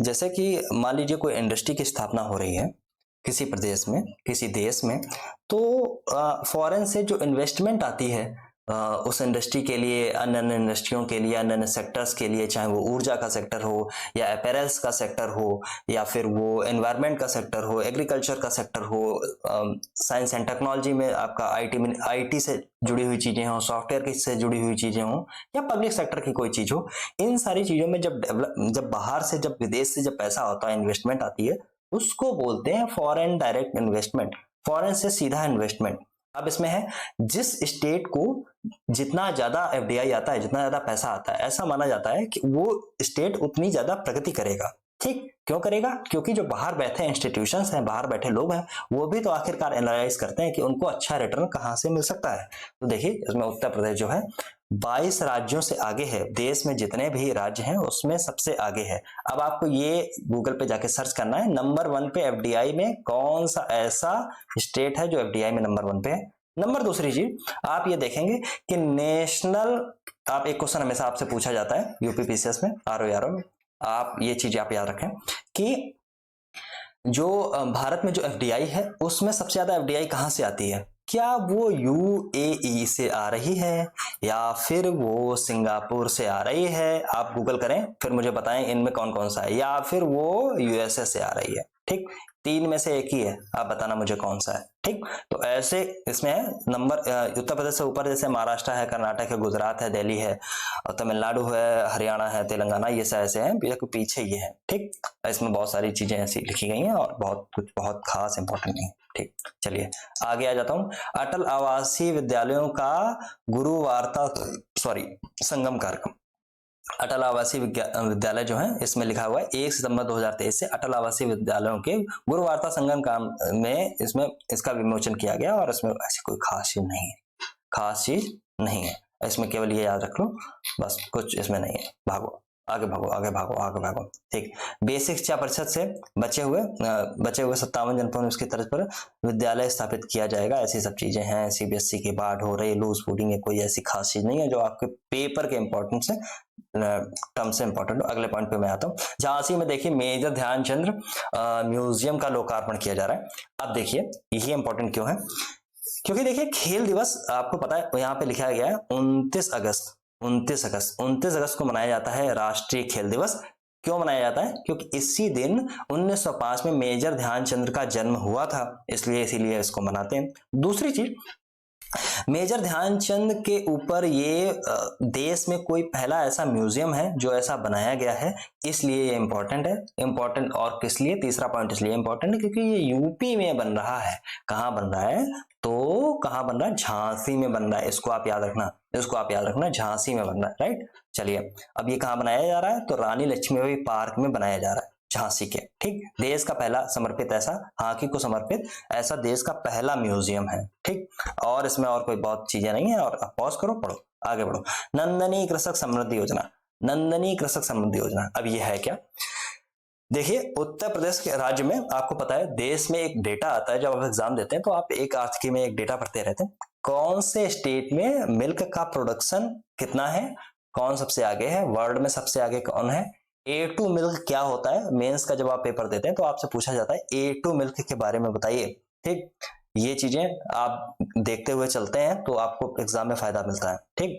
[SPEAKER 1] जैसे कि मान लीजिए कोई इंडस्ट्री की स्थापना हो रही है किसी प्रदेश में, किसी देश में, तो फॉरेन से जो इन्वेस्टमेंट आती है उस इंडस्ट्री के लिए, अन्य अन्य इंडस्ट्रियों के लिए, अन्य अन्य सेक्टर्स के लिए, चाहे वो ऊर्जा का सेक्टर हो या अपैरल्स का सेक्टर हो या फिर वो एनवायरनमेंट का सेक्टर हो, एग्रीकल्चर का सेक्टर हो, साइंस एंड टेक्नोलॉजी में आपका आईटी से जुड़ी हुई चीजें हो, सॉफ्टवेयर से जुड़ी हुई चीजें हो या पब्लिक सेक्टर की कोई चीज हो, इन सारी चीजों में जब बाहर से, जब विदेश से जब पैसा होता है, इन्वेस्टमेंट आती है, उसको बोलते हैं फॉरेन डायरेक्ट इन्वेस्टमेंट, फॉरेन से सीधा इन्वेस्टमेंट। अब इसमें है जिस स्टेट को जितना ज्यादा एफडीआई आता है, जितना ज्यादा पैसा आता है, ऐसा माना जाता है कि वो स्टेट उतनी ज्यादा प्रगति करेगा। ठीक, क्यों करेगा? क्योंकि जो बाहर बैठे इंस्टीट्यूशंस हैं, बाहर बैठे लोग हैं, वो भी तो आखिरकार एनालाइज करते हैं कि उनको अच्छा रिटर्न कहां से मिल सकता है। तो देखिए इसमें उत्तर प्रदेश जो है 22 राज्यों से आगे है, देश में जितने भी राज्य हैं उसमें सबसे आगे है। अब आपको ये गूगल पे जाके सर्च करना है, नंबर 1 पे एफडीआई में कौन सा ऐसा स्टेट है जो एफडीआई में नंबर 1 पे है। नंबर दूसरी चीज आप ये देखेंगे कि नेशनल, आप एक क्वेश्चन हमेशा आपसे पूछा जाता है यूपीपीसीएस में, आरओ में, आप ये चीज आप याद रखें कि जो भारत में जो एफडीआई है उसमें सबसे ज्यादा एफडीआई कहां से आती है? क्या वो यूएई से आ रही है या फिर वो सिंगापुर से आ रही है? आप गूगल करें फिर मुझे बताएं इनमें कौन कौन सा है, या फिर वो यूएसए से आ रही है। ठीक, तीन में से एक ही है, आप बताना मुझे कौन सा है। ठीक, तो ऐसे इसमें है नंबर उत्तर प्रदेश से ऊपर जैसे महाराष्ट्र है, कर्नाटक है, गुजरात है, दिल्ली है, और तमिलनाडु है, हरियाणा है, तेलंगाना, ये सब ऐसे हैं, पीछे ये है। ठीक, इसमें बहुत सारी चीजें ऐसी लिखी गई हैं और बहुत कुछ बहुत खास इंपॉर्टेंट नहीं है। ठीक, चलिए आगे आ जाता हूं। अटल आवासीय विद्यालयों का गुरुवार्ता संगम कार्यक्रम। अटल आवासीय विद्यालय जो है इसमें लिखा हुआ है 1 सितंबर 2023 से अटल आवासीय विद्यालयों के गुरुवार्ता संगम काम में इसमें इसका विमोचन किया गया, और इसमें ऐसी कोई खास चीज नहीं है, खास चीज नहीं है इसमें, केवल ये याद रख लो बस, कुछ इसमें नहीं है। भागो आगे, भागो आगे, भागो आगे, भागो। ठीक, बेसिक शिक्षा परिषद से बचे हुए 57 जनपदों में उसकी तर्ज पर विद्यालय स्थापित किया जाएगा। ऐसी सब चीजें हैं। सीबीएसई की बाढ़ हो रही, लूज फूडिंग है, कोई ऐसी खास चीज नहीं है जो आपके पेपर के इंपॉर्टेंस से टर्म से इंपॉर्टेंट हो। अगले पॉइंट पे मैं आता हूँ। झांसी में देखिए मेजर ध्यानचंद म्यूजियम का लोकार्पण किया जा रहा है। अब देखिए ये इंपॉर्टेंट क्यों है, क्योंकि देखिए खेल दिवस आपको पता है यहाँ पे लिखा गया है 29 अगस्त को मनाया जाता है राष्ट्रीय खेल दिवस। क्यों मनाया जाता है? क्योंकि इसी दिन 1905 में मेजर ध्यानचंद का जन्म हुआ था, इसीलिए इसको मनाते हैं। दूसरी चीज, मेजर ध्यानचंद के ऊपर ये देश में कोई पहला ऐसा म्यूजियम है जो ऐसा बनाया गया है, इसलिए ये इंपॉर्टेंट है। इंपॉर्टेंट और किस लिए? तीसरा पॉइंट इसलिए इंपॉर्टेंट है क्योंकि ये यूपी में बन रहा है। कहाँ बन रहा है? तो कहाँ बन रहा है? झांसी में बन रहा है। इसको आप याद रखना, झांसी में बन रहा है। राइट, चलिए अब ये कहाँ बनाया जा रहा है? तो रानी लक्ष्मीबाई पार्क में बनाया जा रहा है, झांसी के। ठीक, देश का पहला समर्पित ऐसा, हॉकी को समर्पित ऐसा देश का पहला म्यूजियम है। ठीक, और इसमें और कोई बहुत चीजें नहीं है। और पॉज करो, पढ़ो, आगे बढ़ो। नंदनी कृषक समृद्धि योजना, अब ये है क्या? देखिए उत्तर प्रदेश के राज्य में आपको पता है देश में एक डेटा आता है, जब आप एग्जाम देते हैं तो आप एक आर्थिकी में एक डेटा पढ़ते रहते हैं। कौन से स्टेट में मिल्क का प्रोडक्शन कितना है, कौन सबसे आगे है, वर्ल्ड में सबसे आगे कौन है। A2 मिल्क क्या होता है? मेंस का जब आप पेपर देते हैं तो आपसे पूछा जाता है A2 मिल्क के बारे में बताइए। ठीक, ये चीजें आप देखते हुए चलते हैं तो आपको एग्जाम में फायदा मिलता है। ठीक,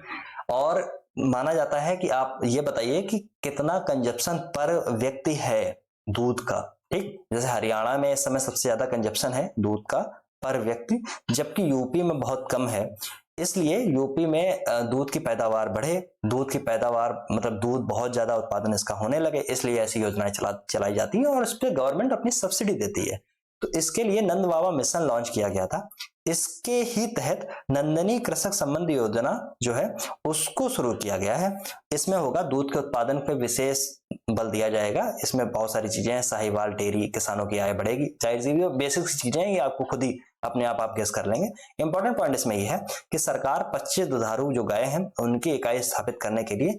[SPEAKER 1] और माना जाता है कि आप ये बताइए कि कितना कंजप्शन पर व्यक्ति है दूध का। ठीक, जैसे हरियाणा में इस समय सबसे ज्यादा कंजप्शन है दूध का पर व्यक्ति, जबकि यूपी में बहुत कम है। इसलिए यूपी में दूध की पैदावार बढ़े, दूध की पैदावार मतलब दूध बहुत ज्यादा उत्पादन इसका होने लगे, इसलिए ऐसी योजनाएं चलाई जाती हैं और इस पर गवर्नमेंट अपनी सब्सिडी देती है। तो इसके लिए नंद बाबा मिशन लॉन्च किया गया था। इसके ही तहत नंदनी कृषक संबंधी योजना जो है उसको शुरू किया गया है। इसमें होगा दूध के उत्पादन पर विशेष बल दिया जाएगा। इसमें बहुत सारी चीजें हैं, साहिवाल डेयरी, किसानों की आय बढ़ेगी, जाहिर सी बेसिक चीजें हैं, ये आपको खुद ही अपने आप गेस कर लेंगे। इंपॉर्टेंट पॉइंट इसमें यह है कि सरकार 25 दुधारू जो गाय हैं उनकी इकाई स्थापित करने के लिए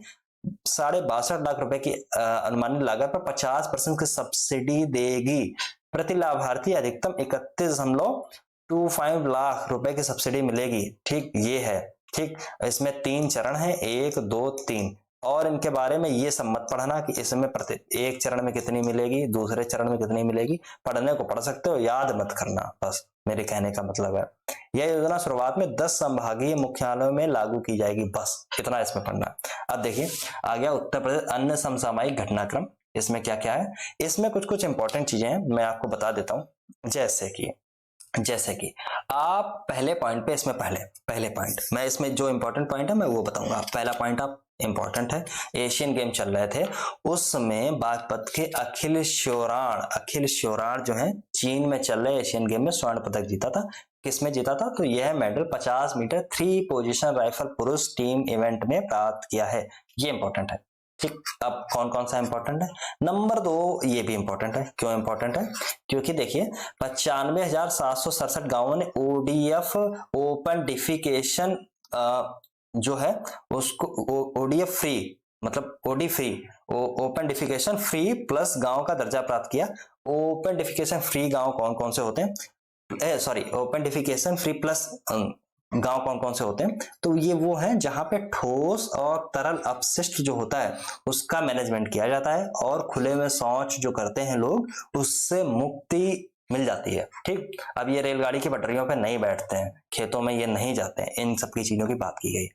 [SPEAKER 1] 62.5 लाख रुपए की अनुमानित लागत पर 50% की सब्सिडी देगी। प्रति लाभार्थी अधिकतम 31.25 लाख रुपए की सब्सिडी मिलेगी। ठीक, ये है। ठीक, इसमें 3 चरण है, 1 2 3, और इनके बारे में ये सब मत पढ़ना कि इसमें प्रति एक चरण में कितनी मिलेगी, दूसरे चरण में कितनी मिलेगी। पढ़ने को पढ़ सकते हो, याद मत करना, बस मेरे कहने का मतलब है। यह योजना शुरुआत में 10 संभागीय मुख्यालयों में लागू की जाएगी, बस इतना इसमें पढ़ना। अब देखिए आ गया उत्तर प्रदेश अन्य समसामयिक घटनाक्रम। इसमें क्या क्या है? इसमें कुछ कुछ इंपॉर्टेंट चीजें हैं, मैं आपको बता देता हूं। जैसे कि आप पहले पॉइंट पे, इसमें पहले पॉइंट मैं इसमें जो इंपॉर्टेंट पॉइंट है मैं वो बताऊंगा। पहला पॉइंट आप इंपॉर्टेंट है, एशियन गेम चल रहे थे उस समय बागपत के अखिल श्योराण जो है चीन में चल रहे एशियन गेम में स्वर्ण पदक जीता था। किसमें जीता था? तो यह मेडल 50 मीटर 3 पोजीशन राइफल पुरुष टीम इवेंट में प्राप्त किया है। ये इंपॉर्टेंट है। ठीक, अब कौन कौन सा इंपॉर्टेंट है? नंबर 2 ये भी इंपॉर्टेंट है। क्यों इंपॉर्टेंट है? क्योंकि देखिए 95,767 गांवों ने ODF ओपन डिफिकेशन जो है उसको ओडीएफ फ्री, मतलब OD free, open defecation free plus गांव का दर्जा प्राप्त किया। ओपन डिफिकेशन फ्री गांव कौन कौन से होते हैं, sorry, open defecation free plus गांव कौन कौन से होते हैं, तो ये वो है जहां पे ठोस और तरल अपशिष्ट जो होता है उसका मैनेजमेंट किया जाता है और खुले में शौच जो करते हैं लोग उससे मुक्ति मिल जाती है। ठीक, अब ये रेलगाड़ी की पटरियों पे नहीं बैठते हैं, खेतों में ये नहीं जाते हैं, इन सब की चीजों की बात की गई।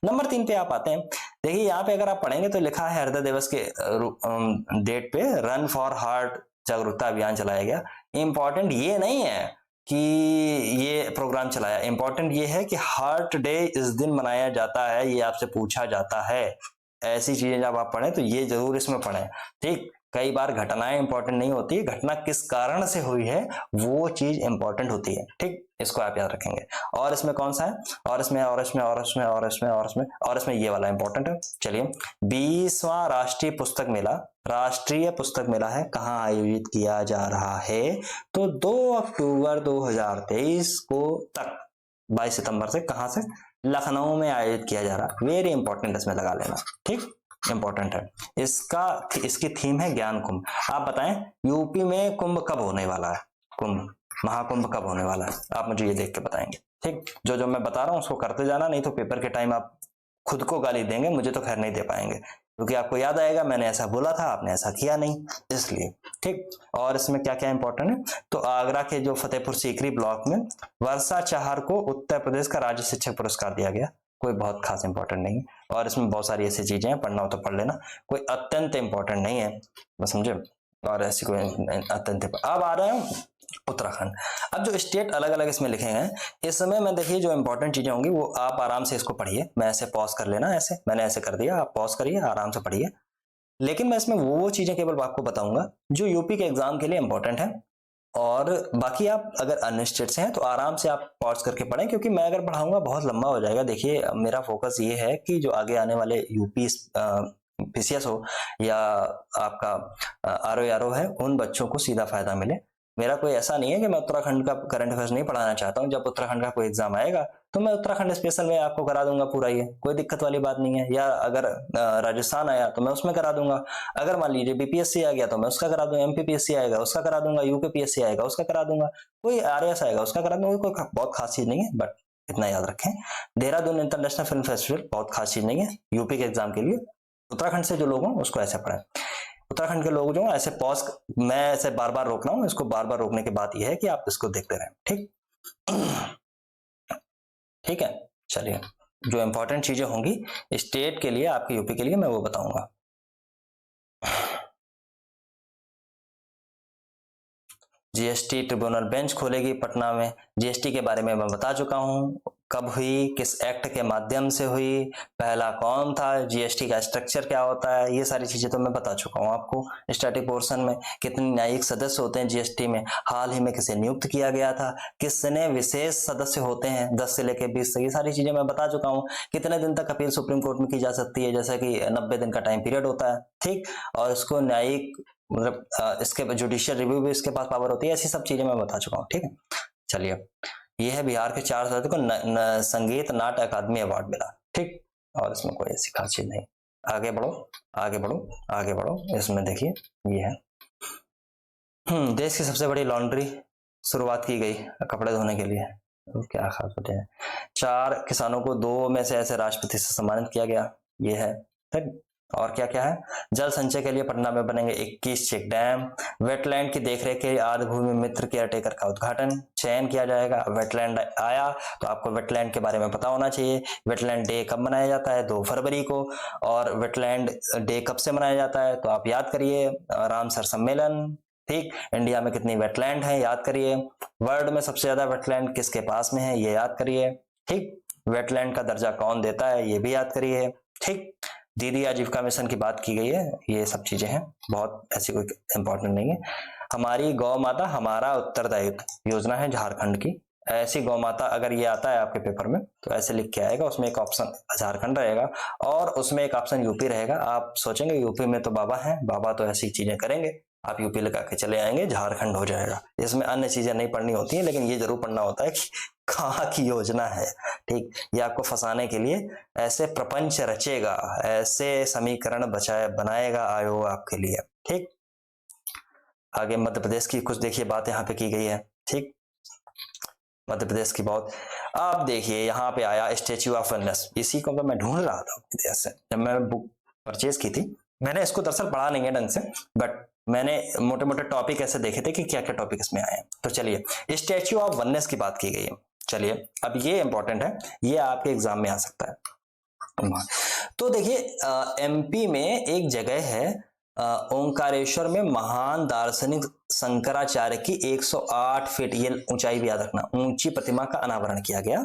[SPEAKER 1] नंबर 3 पे आप आते हैं। देखिए यहाँ पे अगर आप पढ़ेंगे तो लिखा है हृदय दिवस के डेट पे रन फॉर हार्ट जागरूकता अभियान चलाया गया। इंपॉर्टेंट ये नहीं है कि ये प्रोग्राम चलाया, इंपॉर्टेंट ये है कि हार्ट डे इस दिन मनाया जाता है, ये आपसे पूछा जाता है। ऐसी चीजें जब आप पढ़ें तो ये जरूर इसमें पढ़ें। ठीक, कई बार घटनाएं इंपॉर्टेंट नहीं होती है, घटना किस कारण से हुई है वो चीज इंपॉर्टेंट होती है। ठीक, इसको आप याद रखेंगे। और इसमें कौन सा है, और इसमें ये वाला इंपॉर्टेंट है। चलिए, 20वां राष्ट्रीय पुस्तक मेला है, कहाँ आयोजित किया जा रहा है, तो 2 अक्टूबर 2023 को तक 22 सितंबर से, कहां से, लखनऊ में आयोजित किया जा रहा। वेरी इंपॉर्टेंट, इसमें लगा लेना। ठीक, इंपॉर्टेंट है। इसकी थीम है ज्ञान कुंभ। आप बताएं यूपी में कुंभ कब होने वाला है, कुंभ महाकुंभ कब होने वाला है, आप मुझे ये देख के बताएंगे। ठीक, जो मैं बता रहा हूं उसको करते जाना, नहीं तो पेपर के टाइम आप खुद को गाली देंगे, मुझे तो खैर नहीं दे पाएंगे, क्योंकि आपको याद आएगा मैंने ऐसा बोला था, आपने ऐसा किया नहीं, इसलिए। ठीक, और इसमें क्या क्या इंपॉर्टेंट है, तो आगरा के जो फतेहपुर सीकरी ब्लॉक में वर्षा चाहर को उत्तर प्रदेश का राज्य शिक्षक पुरस्कार दिया गया। कोई बहुत खास इंपॉर्टेंट नहीं है, और इसमें बहुत सारी ऐसी चीजें हैं, पढ़ना हो तो पढ़ लेना, कोई अत्यंत इंपॉर्टेंट नहीं है, बस समझे, और ऐसी कोई अत्यंत। अब आ रहे हैं उत्तराखंड। अब जो स्टेट अलग अलग इसमें लिखे हैं, इस समय में देखिए जो इंपॉर्टेंट चीजें होंगी वो आप आराम से इसको पढ़िए, मैं ऐसे पॉज कर लेना, ऐसे मैंने ऐसे कर दिया, आप पॉज करिए आराम से पढ़िए। लेकिन मैं इसमें वो चीजें केवल आपको बताऊंगा जो यूपी के एग्जाम के लिए इंपॉर्टेंट है, और बाकी आप अगर अन्य स्टेट से हैं तो आराम से आप पॉज करके पढ़ें, क्योंकि मैं अगर पढ़ाऊंगा बहुत लंबा हो जाएगा। देखिए मेरा फोकस ये है कि जो आगे आने वाले यूपी पीसीएस हो या आपका आरओ है, उन बच्चों को सीधा फायदा मिले। मेरा कोई ऐसा नहीं है कि मैं उत्तराखंड का करंट अफेयर्स नहीं पढ़ाना चाहता हूं। जब उत्तराखंड का कोई एग्जाम आएगा तो मैं उत्तराखंड स्पेशल में आपको करा दूंगा पूरा, ये कोई दिक्कत वाली बात नहीं है। या अगर राजस्थान आया तो मैं उसमें करा दूंगा, अगर मान लीजिए बीपीएससी आ गया तो मैं उसका करा दूंगा, एमपीपीएससी आएगा उसका करा दूंगा, यूकेपीएससी आएगा उसका करा दूंगा, कोई आरएस आएगा उसका करा दूंगा। कोई बहुत खास चीज नहीं है, बट इतना याद रखें, देहरादून इंटरनेशनल फिल्म फेस्टिवल बहुत खास चीज नहीं है यूपी के एग्जाम के लिए। उत्तराखंड से जो लोग हों उसको ऐसे पढ़ें। उत्तराखंड के लोग जो ऐसे पॉज, मैं ऐसे बार बार रोक रहा हूं, इसको बार बार रोकने की बात यह है कि आप इसको देखते रहें। ठीक, ठीक है। चलिए, जो इंपॉर्टेंट चीजें होंगी स्टेट के लिए, आपके यूपी के लिए, मैं वो बताऊंगा। जीएसटी ट्रिब्यूनल बेंच खोलेगी पटना में। जीएसटी के बारे में मैं बता चुका हूं, कब हुई, किस एक्ट के माध्यम से हुई, पहला कौन था, जीएसटी का स्ट्रक्चर क्या होता है, ये सारी चीजें तो मैं बता चुका हूं आपको स्टैटिक पोर्शन में। कितने न्यायिक सदस्य होते हैं जीएसटी में, हाल ही में किसे नियुक्त किया गया था, किसने विशेष सदस्य होते हैं 10 से लेकर 20 तक, ये सारी चीजें मैं बता चुका हूँ। कितने दिन तक अपील सुप्रीम कोर्ट में की जा सकती है, जैसा कि 90 दिन का टाइम पीरियड होता है। ठीक, और इसको न्यायिक मतलब इसके जुडिशियल रिव्यू भी इसके पास पावर होती है, ऐसी सब चीजें मैं बता चुका हूँ। ठीक है, चलिए, ये है बिहार के 4 सदस्यों को संगीत नाट्य अकादमी अवार्ड मिला। ठीक, और इसमें कोई ऐसी खास चीज नहीं। आगे बढ़ो, आगे बढ़ो, आगे बढ़ो। इसमें देखिए ये है, देश की सबसे बड़ी लॉन्ड्री शुरुआत की गई कपड़े धोने के लिए, तो क्या खास बातें हैं। 4 किसानों को 2 में से ऐसे राष्ट्रपति से सम्मानित किया गया, ये है। ठीक, और क्या क्या है, जल संचय के लिए पटना में बनेंगे 21 चेक डैम। वेटलैंड की देखरेख के लिए आर्द्र भूमि मित्र केयरटेकर का उद्घाटन, चयन किया जाएगा। वेटलैंड आया तो आपको वेटलैंड के बारे में पता होना चाहिए। वेटलैंड डे कब मनाया जाता है, 2 फरवरी को। और वेटलैंड डे कब से मनाया जाता है, तो आप याद करिए, रामसर सम्मेलन। ठीक, इंडिया में कितनी वेटलैंड है याद करिए। वर्ल्ड में सबसे ज्यादा वेटलैंड किसके पास में है, ये याद करिए। ठीक, वेटलैंड का दर्जा कौन देता है, ये भी याद करिए। ठीक, दीदी आजीविका मिशन की बात की गई है, ये सब चीजें हैं, बहुत ऐसी कोई इंपॉर्टेंट नहीं है। हमारी गौ माता हमारा उत्तरदायित्व योजना है झारखंड की। ऐसी गौ माता, अगर ये आता है आपके पेपर में तो ऐसे लिख के आएगा, उसमें एक ऑप्शन झारखंड रहेगा और उसमें एक ऑप्शन यूपी रहेगा। आप सोचेंगे यूपी में तो बाबा हैं, बाबा तो ऐसी चीजें करेंगे, आप यूपी लगा के चले आएंगे, झारखंड हो जाएगा। इसमें अन्य चीजें नहीं पढ़नी होती हैं, लेकिन ये जरूर पढ़ना होता है कि कहाँ की योजना है। ठीक, ये आपको फंसाने के लिए ऐसे प्रपंच रचेगा, ऐसे समीकरण बनाएगा आयोग आपके लिए। ठीक, आगे मध्य प्रदेश की कुछ देखिए बात यहाँ पे की गई है। ठीक, मध्य प्रदेश की बहुत, आप देखिए यहाँ पे आया स्टेच्यू ऑफ यूनिटी। इसी को मैं ढूंढ रहा था जैसे जब मैं बुक परचेज की थी। मैंने इसको दरअसल पढ़ा नहीं है ढंग से, बट मैंने मोटे मोटे टॉपिक ऐसे देखे थे कि क्या क्या टॉपिक इसमें आए हैं। तो चलिए, स्टेच्यू ऑफ वननेस की बात की गई है। चलिए, अब ये इंपॉर्टेंट है, ये आपके एग्जाम में आ सकता है। तो देखिए, एमपी में एक जगह है ओंकारेश्वर में महान दार्शनिक शंकराचार्य की 108 फीट, ये ऊंचाई भी याद रखना, ऊंची प्रतिमा का अनावरण किया गया।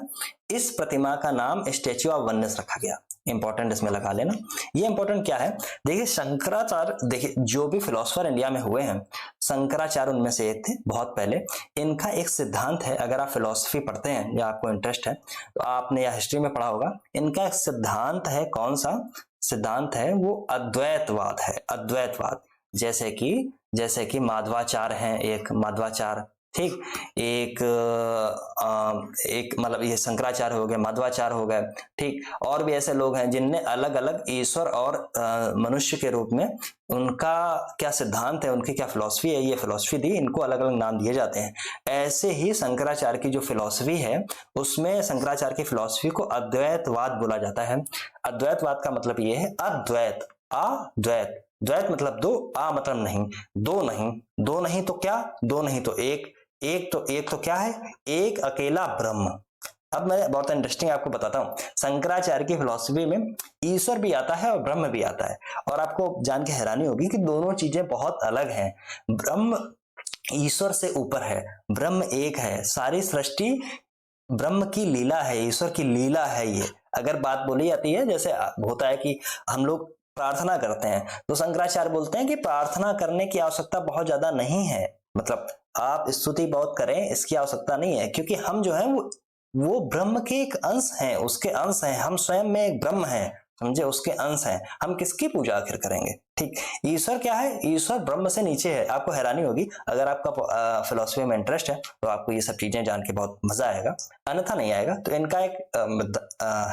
[SPEAKER 1] इस प्रतिमा का नाम स्टैच्यू ऑफ वननेस रखा गया। इंपॉर्टेंट इसमें लगा लेना। ये इंपॉर्टेंट क्या है, देखिए शंकराचार्य, देखिए जो भी फिलोसफर इंडिया में हुए हैं, शंकराचार्य उनमें से एक थे बहुत पहले। इनका एक सिद्धांत है, अगर आप फिलोसफी पढ़ते हैं या आपको इंटरेस्ट है तो आपने या हिस्ट्री में पढ़ा होगा, इनका एक सिद्धांत है। कौन सा सिद्धांत है वो? अद्वैतवाद है, अद्वैतवाद। जैसे कि माधवाचार्य हैं, एक माधवाचार्य, ठीक, एक मतलब ये शंकराचार्य हो गए, माधवाचार्य हो गए, ठीक। और भी ऐसे लोग हैं जिनने अलग अलग ईश्वर और मनुष्य के रूप में उनका क्या सिद्धांत है, उनकी क्या फिलॉसफी है, ये फिलॉसफी दी, इनको अलग अलग नाम दिए जाते हैं। ऐसे ही शंकराचार्य की जो फिलॉसफी है, उसमें शंकराचार्य की फिलॉसफी को अद्वैतवाद बोला जाता है। अद्वैतवाद का मतलब ये है अद्वैत, अद्वैत, द्वैत मतलब दो, आ मतलब नहीं, दो नहीं, दो नहीं तो क्या, दो नहीं तो एक, एक तो क्या है, एक अकेला ब्रह्म। अब मैं बहुत इंटरेस्टिंग आपको बताता हूं, शंकराचार्य की फिलॉसफी में ईश्वर भी आता है और ब्रह्म भी आता है, और आपको जान के हैरानी होगी कि दोनों चीजें बहुत अलग हैं। ब्रह्म ईश्वर से ऊपर है, ब्रह्म एक है, सारी सृष्टि ब्रह्म की लीला है, ईश्वर की लीला है। ये अगर बात बोली जाती है, जैसे होता है कि हम लोग प्रार्थना करते हैं, तो शंकराचार्य बोलते हैं कि प्रार्थना करने की आवश्यकता बहुत ज्यादा नहीं है, मतलब आप स्तुति बहुत करें इसकी आवश्यकता नहीं है, क्योंकि हम जो है वो ब्रह्म के एक अंश हैं, उसके अंश हैं, हम स्वयं में एक ब्रह्म हैं, समझे, उसके अंश हैं, हम किसकी पूजा आखिर करेंगे। ठीक, ईश्वर क्या है, ईश्वर ब्रह्म से नीचे है। आपको हैरानी होगी, अगर आपका फिलोसफी में इंटरेस्ट है तो आपको ये सब चीजें जान के बहुत मजा आएगा, अन्यथा नहीं आएगा। तो इनका एक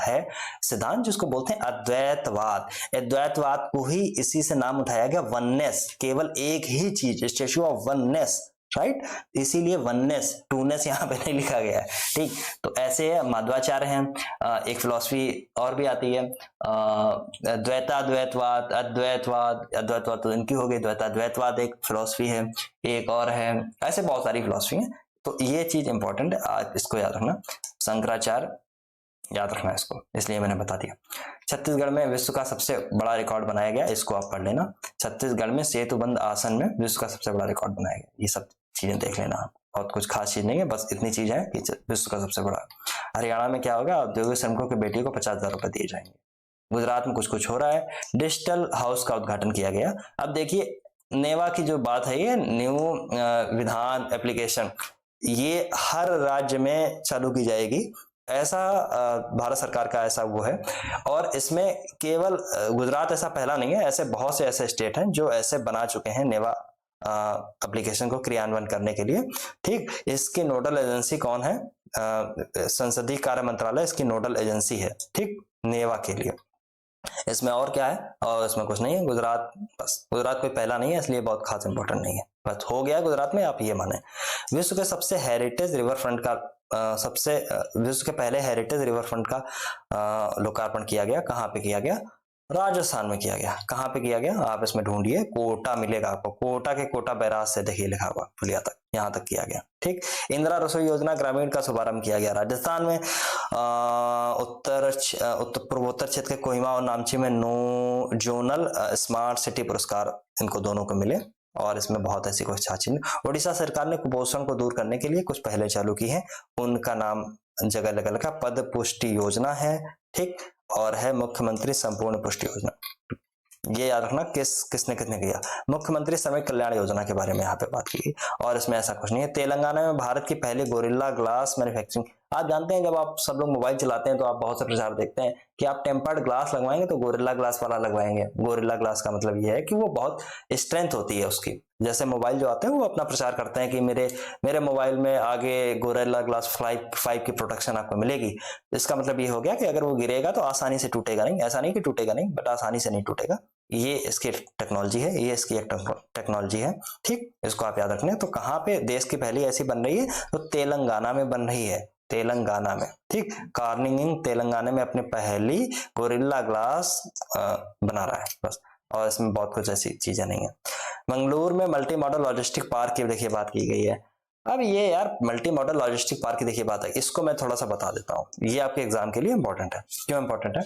[SPEAKER 1] है सिद्धांत जिसको बोलते हैं अद्वैतवाद। अद्वैतवाद को ही इसी से नाम उठाया गया, वननेस, केवल एक ही चीज, स्टैच्यू ऑफ वननेस, राइट, इसीलिए वननेस, टूनेस यहाँ पे नहीं लिखा गया है। ठीक, तो ऐसे माध्वाचार्य हैं। एक फिलॉसफी और भी आती है, द्वैताद्वैतवाद, अद्वैतवाद तो इनकी हो गई, द्वैताद्वैतवाद एक फिलॉसफी है, एक और है, ऐसे बहुत सारी फिलॉसफी है। तो ये चीज इंपॉर्टेंट है, आज इसको याद रखना, शंकराचार्य याद रखना इसको, इसलिए मैंने बता दिया। छत्तीसगढ़ में विश्व का सबसे बड़ा रिकॉर्ड बनाया गया, इसको आप पढ़ लेना। छत्तीसगढ़ में सेतुबंद आसन में विश्व का सबसे बड़ा रिकॉर्ड बनाया गया। ये सब चीजें देख लेना, बहुत कुछ खास चीज नहीं है, बस इतनी चीज है कि विश्व का सबसे बड़ा। हरियाणा में क्या होगा, औद्योगिक श्रमिकों की बेटी को 50,000 रुपए दिए जाएंगे। गुजरात में कुछ कुछ हो रहा है, डिजिटल हाउस का उद्घाटन किया गया। अब देखिए नेवा की जो बात है, ये न्यू विधान एप्लीकेशन, ये हर राज्य में चालू की जाएगी, ऐसा भारत सरकार का ऐसा वो है। और इसमें केवल गुजरात ऐसा पहला नहीं है, ऐसे बहुत से ऐसे स्टेट हैं जो ऐसे बना चुके हैं नेवा एप्लीकेशन को क्रियान्वयन करने के लिए। ठीक, इसकी नोडल एजेंसी कौन है? संसदीय कार्य मंत्रालय इसकी नोडल एजेंसी है, ठीक, नेवा के लिए। इसमें और क्या है, और इसमें कुछ नहीं है। गुजरात, बस गुजरात कोई पहला नहीं है, इसलिए बहुत खास इंपॉर्टेंट नहीं है, बस हो गया गुजरात में, आप ये माने। विश्व के सबसे हेरिटेज रिवर फ्रंट का विश्व के पहले हेरिटेज रिवर फ्रंट का लोकार्पण किया गया। कहाँ पे किया गया? राजस्थान में किया गया। कहाँ पे किया गया? आप इसमें ढूंढिए, कोटा मिलेगा आपको, कोटा के कोटा बैराज से देखिए लिखा हुआ, पुलिया तक, यहाँ तक किया गया। ठीक, इंदिरा रसोई योजना ग्रामीण का शुभारंभ किया गया राजस्थान में। उत्तर पूर्वोत्तर क्षेत्र के कोहिमा और नामची में नो जोनल स्मार्ट सिटी पुरस्कार इनको दोनों को मिले। और इसमें बहुत ऐसी कुछ छाछी। उड़ीसा सरकार ने कुपोषण को दूर करने के लिए कुछ पहले चालू की है, उनका नाम जगह जगह लिखा, पद पुष्टि योजना है, ठीक, और है मुख्यमंत्री संपूर्ण पुष्टि योजना। ये याद रखना किसने कितने किया। मुख्यमंत्री श्रमिक कल्याण योजना के बारे में यहाँ पे बात की। और इसमें ऐसा कुछ नहीं है। तेलंगाना में भारत की पहली गोरिल्ला ग्लास मैन्युफैक्चरिंग, आप जानते हैं जब आप सब लोग मोबाइल चलाते हैं तो आप बहुत से प्रचार देखते हैं कि आप टेम्पर्ड ग्लास लगवाएंगे तो गोरिल्ला ग्लास वाला लगवाएंगे। गोरिल्ला ग्लास का मतलब ये है कि वो बहुत स्ट्रेंथ होती है उसकी। जैसे मोबाइल जो आते हैं वो अपना प्रचार करते हैं कि मेरे मेरे मोबाइल में आगे गोरिल्ला ग्लास 5 की प्रोटेक्शन आपको मिलेगी। इसका मतलब ये हो गया कि अगर वो गिरेगा तो आसानी से टूटेगा नहीं, ऐसा नहीं कि टूटेगा नहीं, बट आसानी से नहीं टूटेगा। ये इसकी टेक्नोलॉजी है, ये इसकी एक टेक्नोलॉजी है। ठीक, इसको आप याद रखना। तो कहाँ पे देश की पहली ऐसी बन रही है? तो तेलंगाना में बन रही है, तेलंगाना में। ठीक, कार्निंग तेलंगाना में अपने पहली गोरिल्ला ग्लास बना रहा है बस, और इसमें बहुत कुछ ऐसी चीजें नहीं है। मंगलूर में मल्टी मॉडल लॉजिस्टिक पार्क की देखिए बात की गई है। अब ये यार मल्टी मॉडल लॉजिस्टिक पार्क की देखिए बात है, इसको मैं थोड़ा सा बता देता हूँ, ये आपके एग्जाम के लिए इंपॉर्टेंट है। क्यों इंपॉर्टेंट है?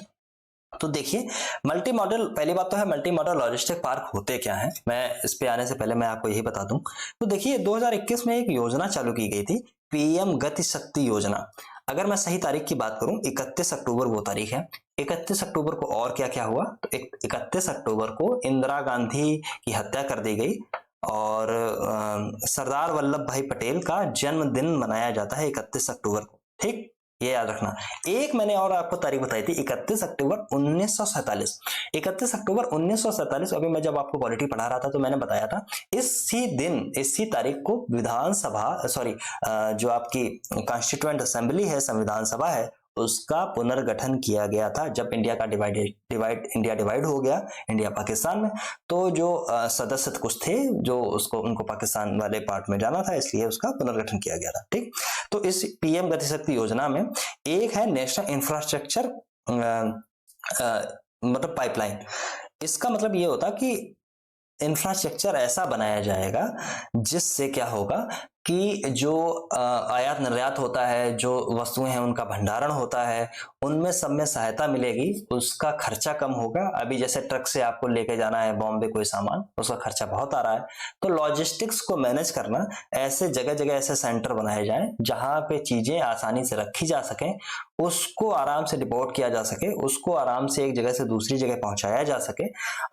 [SPEAKER 1] तो देखिए, मल्टी मॉडल, पहली बात तो है मल्टी मॉडल लॉजिस्टिक पार्क होते क्या हैं। मैं इस पे आने से पहले मैं आपको यही बता दूं। तो देखिए 2021 में एक योजना चालू की गई थी, पीएम गति शक्ति योजना। अगर मैं सही तारीख की बात करूं, 31 अक्टूबर वो तारीख है। 31 अक्टूबर को और क्या क्या हुआ? तो 31 अक्टूबर को इंदिरा गांधी की हत्या कर दी गई, और सरदार वल्लभ भाई पटेल का जन्मदिन मनाया जाता है 31 अक्टूबर को। ठीक, ये याद रखना। एक मैंने और आपको तारीख बताई थी, 31 अक्टूबर 1947। 31 अक्टूबर 1947, अभी मैं जब आपको पॉलिटी पढ़ा रहा था तो मैंने बताया था, इसी दिन इसी तारीख को विधानसभा, सॉरी, जो आपकी कॉन्स्टिट्यूएंट असेंबली है, संविधान सभा है, उसका पुनर्गठन किया गया था। जब इंडिया का इंडिया डिवाइड हो गया, इंडिया पाकिस्तान में, तो जो सदस्य कुछ थे जो उसको उनको पाकिस्तान वाले पार्ट में जाना था, इसलिए उसका पुनर्गठन किया गया था। ठीक, तो इस पीएम गति शक्ति योजना में एक है नेशनल इंफ्रास्ट्रक्चर मतलब पाइपलाइन। इसका मतलब ये होता कि इंफ्रास्ट्रक्चर ऐसा बनाया जाएगा जिससे क्या होगा कि जो आयात निर्यात होता है, जो वस्तुएं हैं उनका भंडारण होता है, उनमें सब में सहायता मिलेगी, उसका खर्चा कम होगा। अभी जैसे ट्रक से आपको लेके जाना है बॉम्बे कोई सामान, उसका खर्चा बहुत आ रहा है। तो लॉजिस्टिक्स को मैनेज करना, ऐसे जगह जगह ऐसे सेंटर बनाए जाएं जहां पे चीजें आसानी से रखी जा सकें, उसको आराम से डिपोर्ट किया जा सके, उसको आराम से एक जगह से दूसरी जगह पहुंचाया जा सके,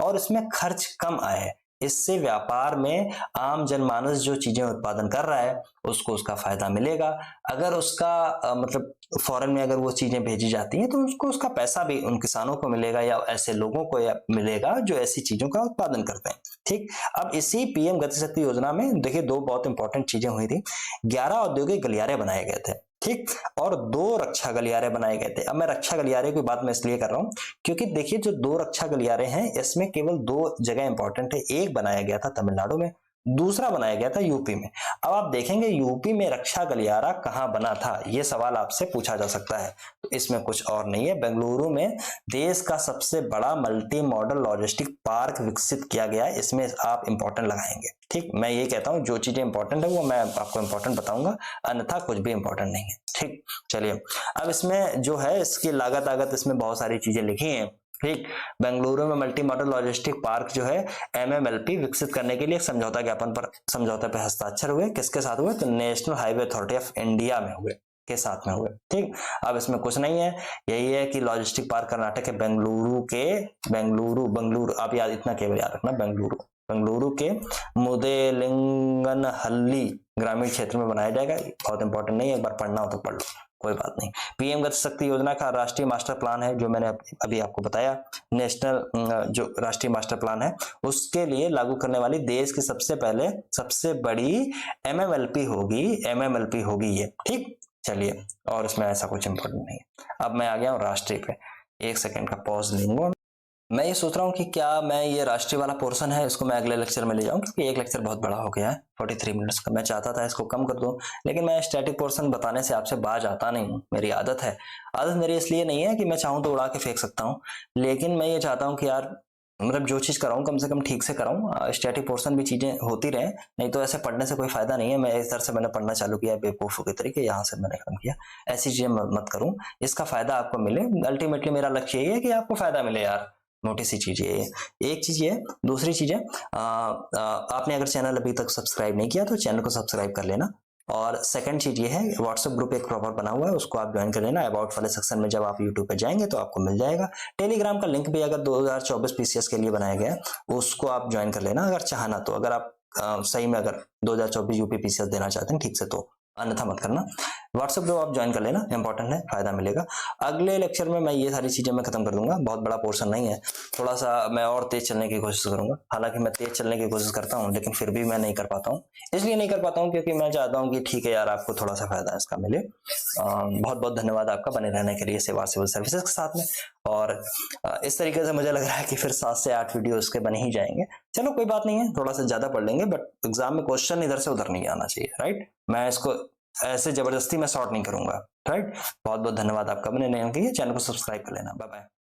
[SPEAKER 1] और इसमें खर्च कम आए। इससे व्यापार में आम जनमानस जो चीजें उत्पादन कर रहा है उसको उसका फायदा मिलेगा। अगर उसका मतलब फॉरेन में अगर वो चीजें भेजी जाती हैं तो उसको उसका पैसा भी उन किसानों को मिलेगा या ऐसे लोगों को मिलेगा जो ऐसी चीजों का उत्पादन करते हैं। ठीक, अब इसी पीएम गति शक्ति योजना में देखिए दो बहुत इंपॉर्टेंट चीजें हुई थी। 11 औद्योगिक गलियारे बनाए गए थे। ठीक, और 2 रक्षा गलियारे बनाए गए थे। अब मैं रक्षा गलियारे की बात मैं इसलिए कर रहा हूं क्योंकि देखिए जो 2 रक्षा गलियारे हैं इसमें केवल 2 जगह इंपॉर्टेंट है। एक बनाया गया था तमिलनाडु में, दूसरा बनाया गया था यूपी में। अब आप देखेंगे यूपी में रक्षा गलियारा कहां बना था, यह सवाल आपसे पूछा जा सकता है। तो इसमें कुछ और नहीं है, बेंगलुरु में देश का सबसे बड़ा मल्टी मॉडल लॉजिस्टिक पार्क विकसित किया गया है। इसमें आप इंपॉर्टेंट लगाएंगे। ठीक, मैं ये कहता हूं जो चीजें इंपॉर्टेंट है वो मैं आपको इंपॉर्टेंट बताऊंगा, अन्यथा कुछ भी इंपॉर्टेंट नहीं है। ठीक, चलिए अब इसमें जो है इसकी लागत आगत इसमें बहुत सारी चीजें लिखी हैं। ठीक, बेंगलुरु में मल्टी मॉडल लॉजिस्टिक पार्क जो है एमएमएलपी विकसित करने के लिए समझौता ज्ञापन पर समझौते पर हस्ताक्षर हुए। किसके साथ हुए? तो national highway authority of India में हुए, के साथ में हुए। ठीक, अब इसमें कुछ नहीं है, यही है कि लॉजिस्टिक पार्क कर्नाटक के बेंगलुरु, आप याद इतना केवल याद रखना, बेंगलुरु के मुदेलिंगनहल्ली ग्रामीण क्षेत्र में बनाया जाएगा। बहुत इंपॉर्टेंट नहीं है, एक बार पढ़ना हो तो पढ़ लो, कोई बात नहीं। पीएम गति शक्ति योजना का राष्ट्रीय मास्टर प्लान है जो मैंने अभी आपको बताया। नेशनल जो राष्ट्रीय मास्टर प्लान है उसके लिए लागू करने वाली देश की सबसे बड़ी एमएमएलपी होगी ये। ठीक, चलिए, और इसमें ऐसा कुछ इंपॉर्टेंट नहीं है। अब मैं आ गया हूँ राष्ट्रीय पे, 1 सेकंड का पॉज लूंगा। मैं ये सोच रहा हूँ कि क्या मैं ये राष्ट्रीय वाला पोर्शन है इसको मैं अगले लेक्चर में ले जाऊँ, क्योंकि एक लेक्चर बहुत बड़ा हो गया है, 43 मिनट्स का। मैं चाहता था इसको कम कर दूं, लेकिन मैं स्टैटिक पोर्शन बताने से आपसे बाज आता नहीं हूँ, मेरी आदत है। आदत मेरी इसलिए नहीं है कि मैं चाहूँ तो उड़ा के फेंक सकता हूँ, लेकिन मैं ये चाहता हूँ कि यार मतलब जो चीज कराऊं कम से कम ठीक से कराऊं, स्टैटिक पोर्शन भी चीजें होती रहे, नहीं तो ऐसे पढ़ने से कोई फायदा नहीं है। मैं इस तरह से मैंने पढ़ना चालू किया बेवकूफों के तरीके, यहाँ से मैंने खत्म किया। ऐसी चीजें मत करूं, इसका फायदा आपको मिले। अल्टीमेटली मेरा लक्ष्य यही है कि आपको फायदा मिले यार, मोटी सी चीज है। एक चीज है, दूसरी चीज है, आपने अगर चैनल अभी तक सब्सक्राइब नहीं किया तो चैनल को सब्सक्राइब कर लेना। और सेकंड चीज ये है, व्हाट्सएप ग्रुप एक प्रॉपर बना हुआ है, उसको आप ज्वाइन कर लेना। अबाउट वाले सेक्शन में जब आप यूट्यूब पे जाएंगे तो आपको मिल जाएगा। टेलीग्राम का लिंक भी अगर 2024 पीसीएस के लिए बनाया गया है, उसको आप ज्वाइन कर लेना अगर चाहना तो। अगर आप सही में अगर 2024 यूपी पीसीएस देना चाहते हैं ठीक से तो अन्यथा मत करना। व्हाट्सएप ग्रुप आप ज्वाइन कर लेना, इंपॉर्टेंट है, फायदा मिलेगा। अगले लेक्चर में मैं ये सारी चीजें मैं खत्म कर दूंगा, बहुत बड़ा पोर्शन नहीं है, थोड़ा सा मैं और तेज चलने की कोशिश करूंगा। हालांकि मैं तेज चलने की कोशिश करता हूँ लेकिन फिर भी मैं नहीं कर पाता हूँ। इसलिए नहीं कर पाता हूँ क्योंकि मैं चाहता हूँ कि ठीक है यार, आपको थोड़ा सा फायदा इसका मिले। बहुत बहुत धन्यवाद आपका बने रहने के लिए सेवा सिविल सर्विसेज के साथ में। और इस तरीके से मुझे लग रहा है कि फिर 7 से 8 वीडियो उसके बने ही जाएंगे। चलो कोई बात नहीं है, थोड़ा सा ज्यादा पढ़ लेंगे, बट एग्जाम में क्वेश्चन इधर से उधर नहीं आना चाहिए, राइट। मैं इसको ऐसे जबरदस्ती मैं शॉर्ट नहीं करूंगा, राइट। बहुत बहुत धन्यवाद आपका, बने रहने के लिए। चैनल को सब्सक्राइब कर लेना। Bye bye.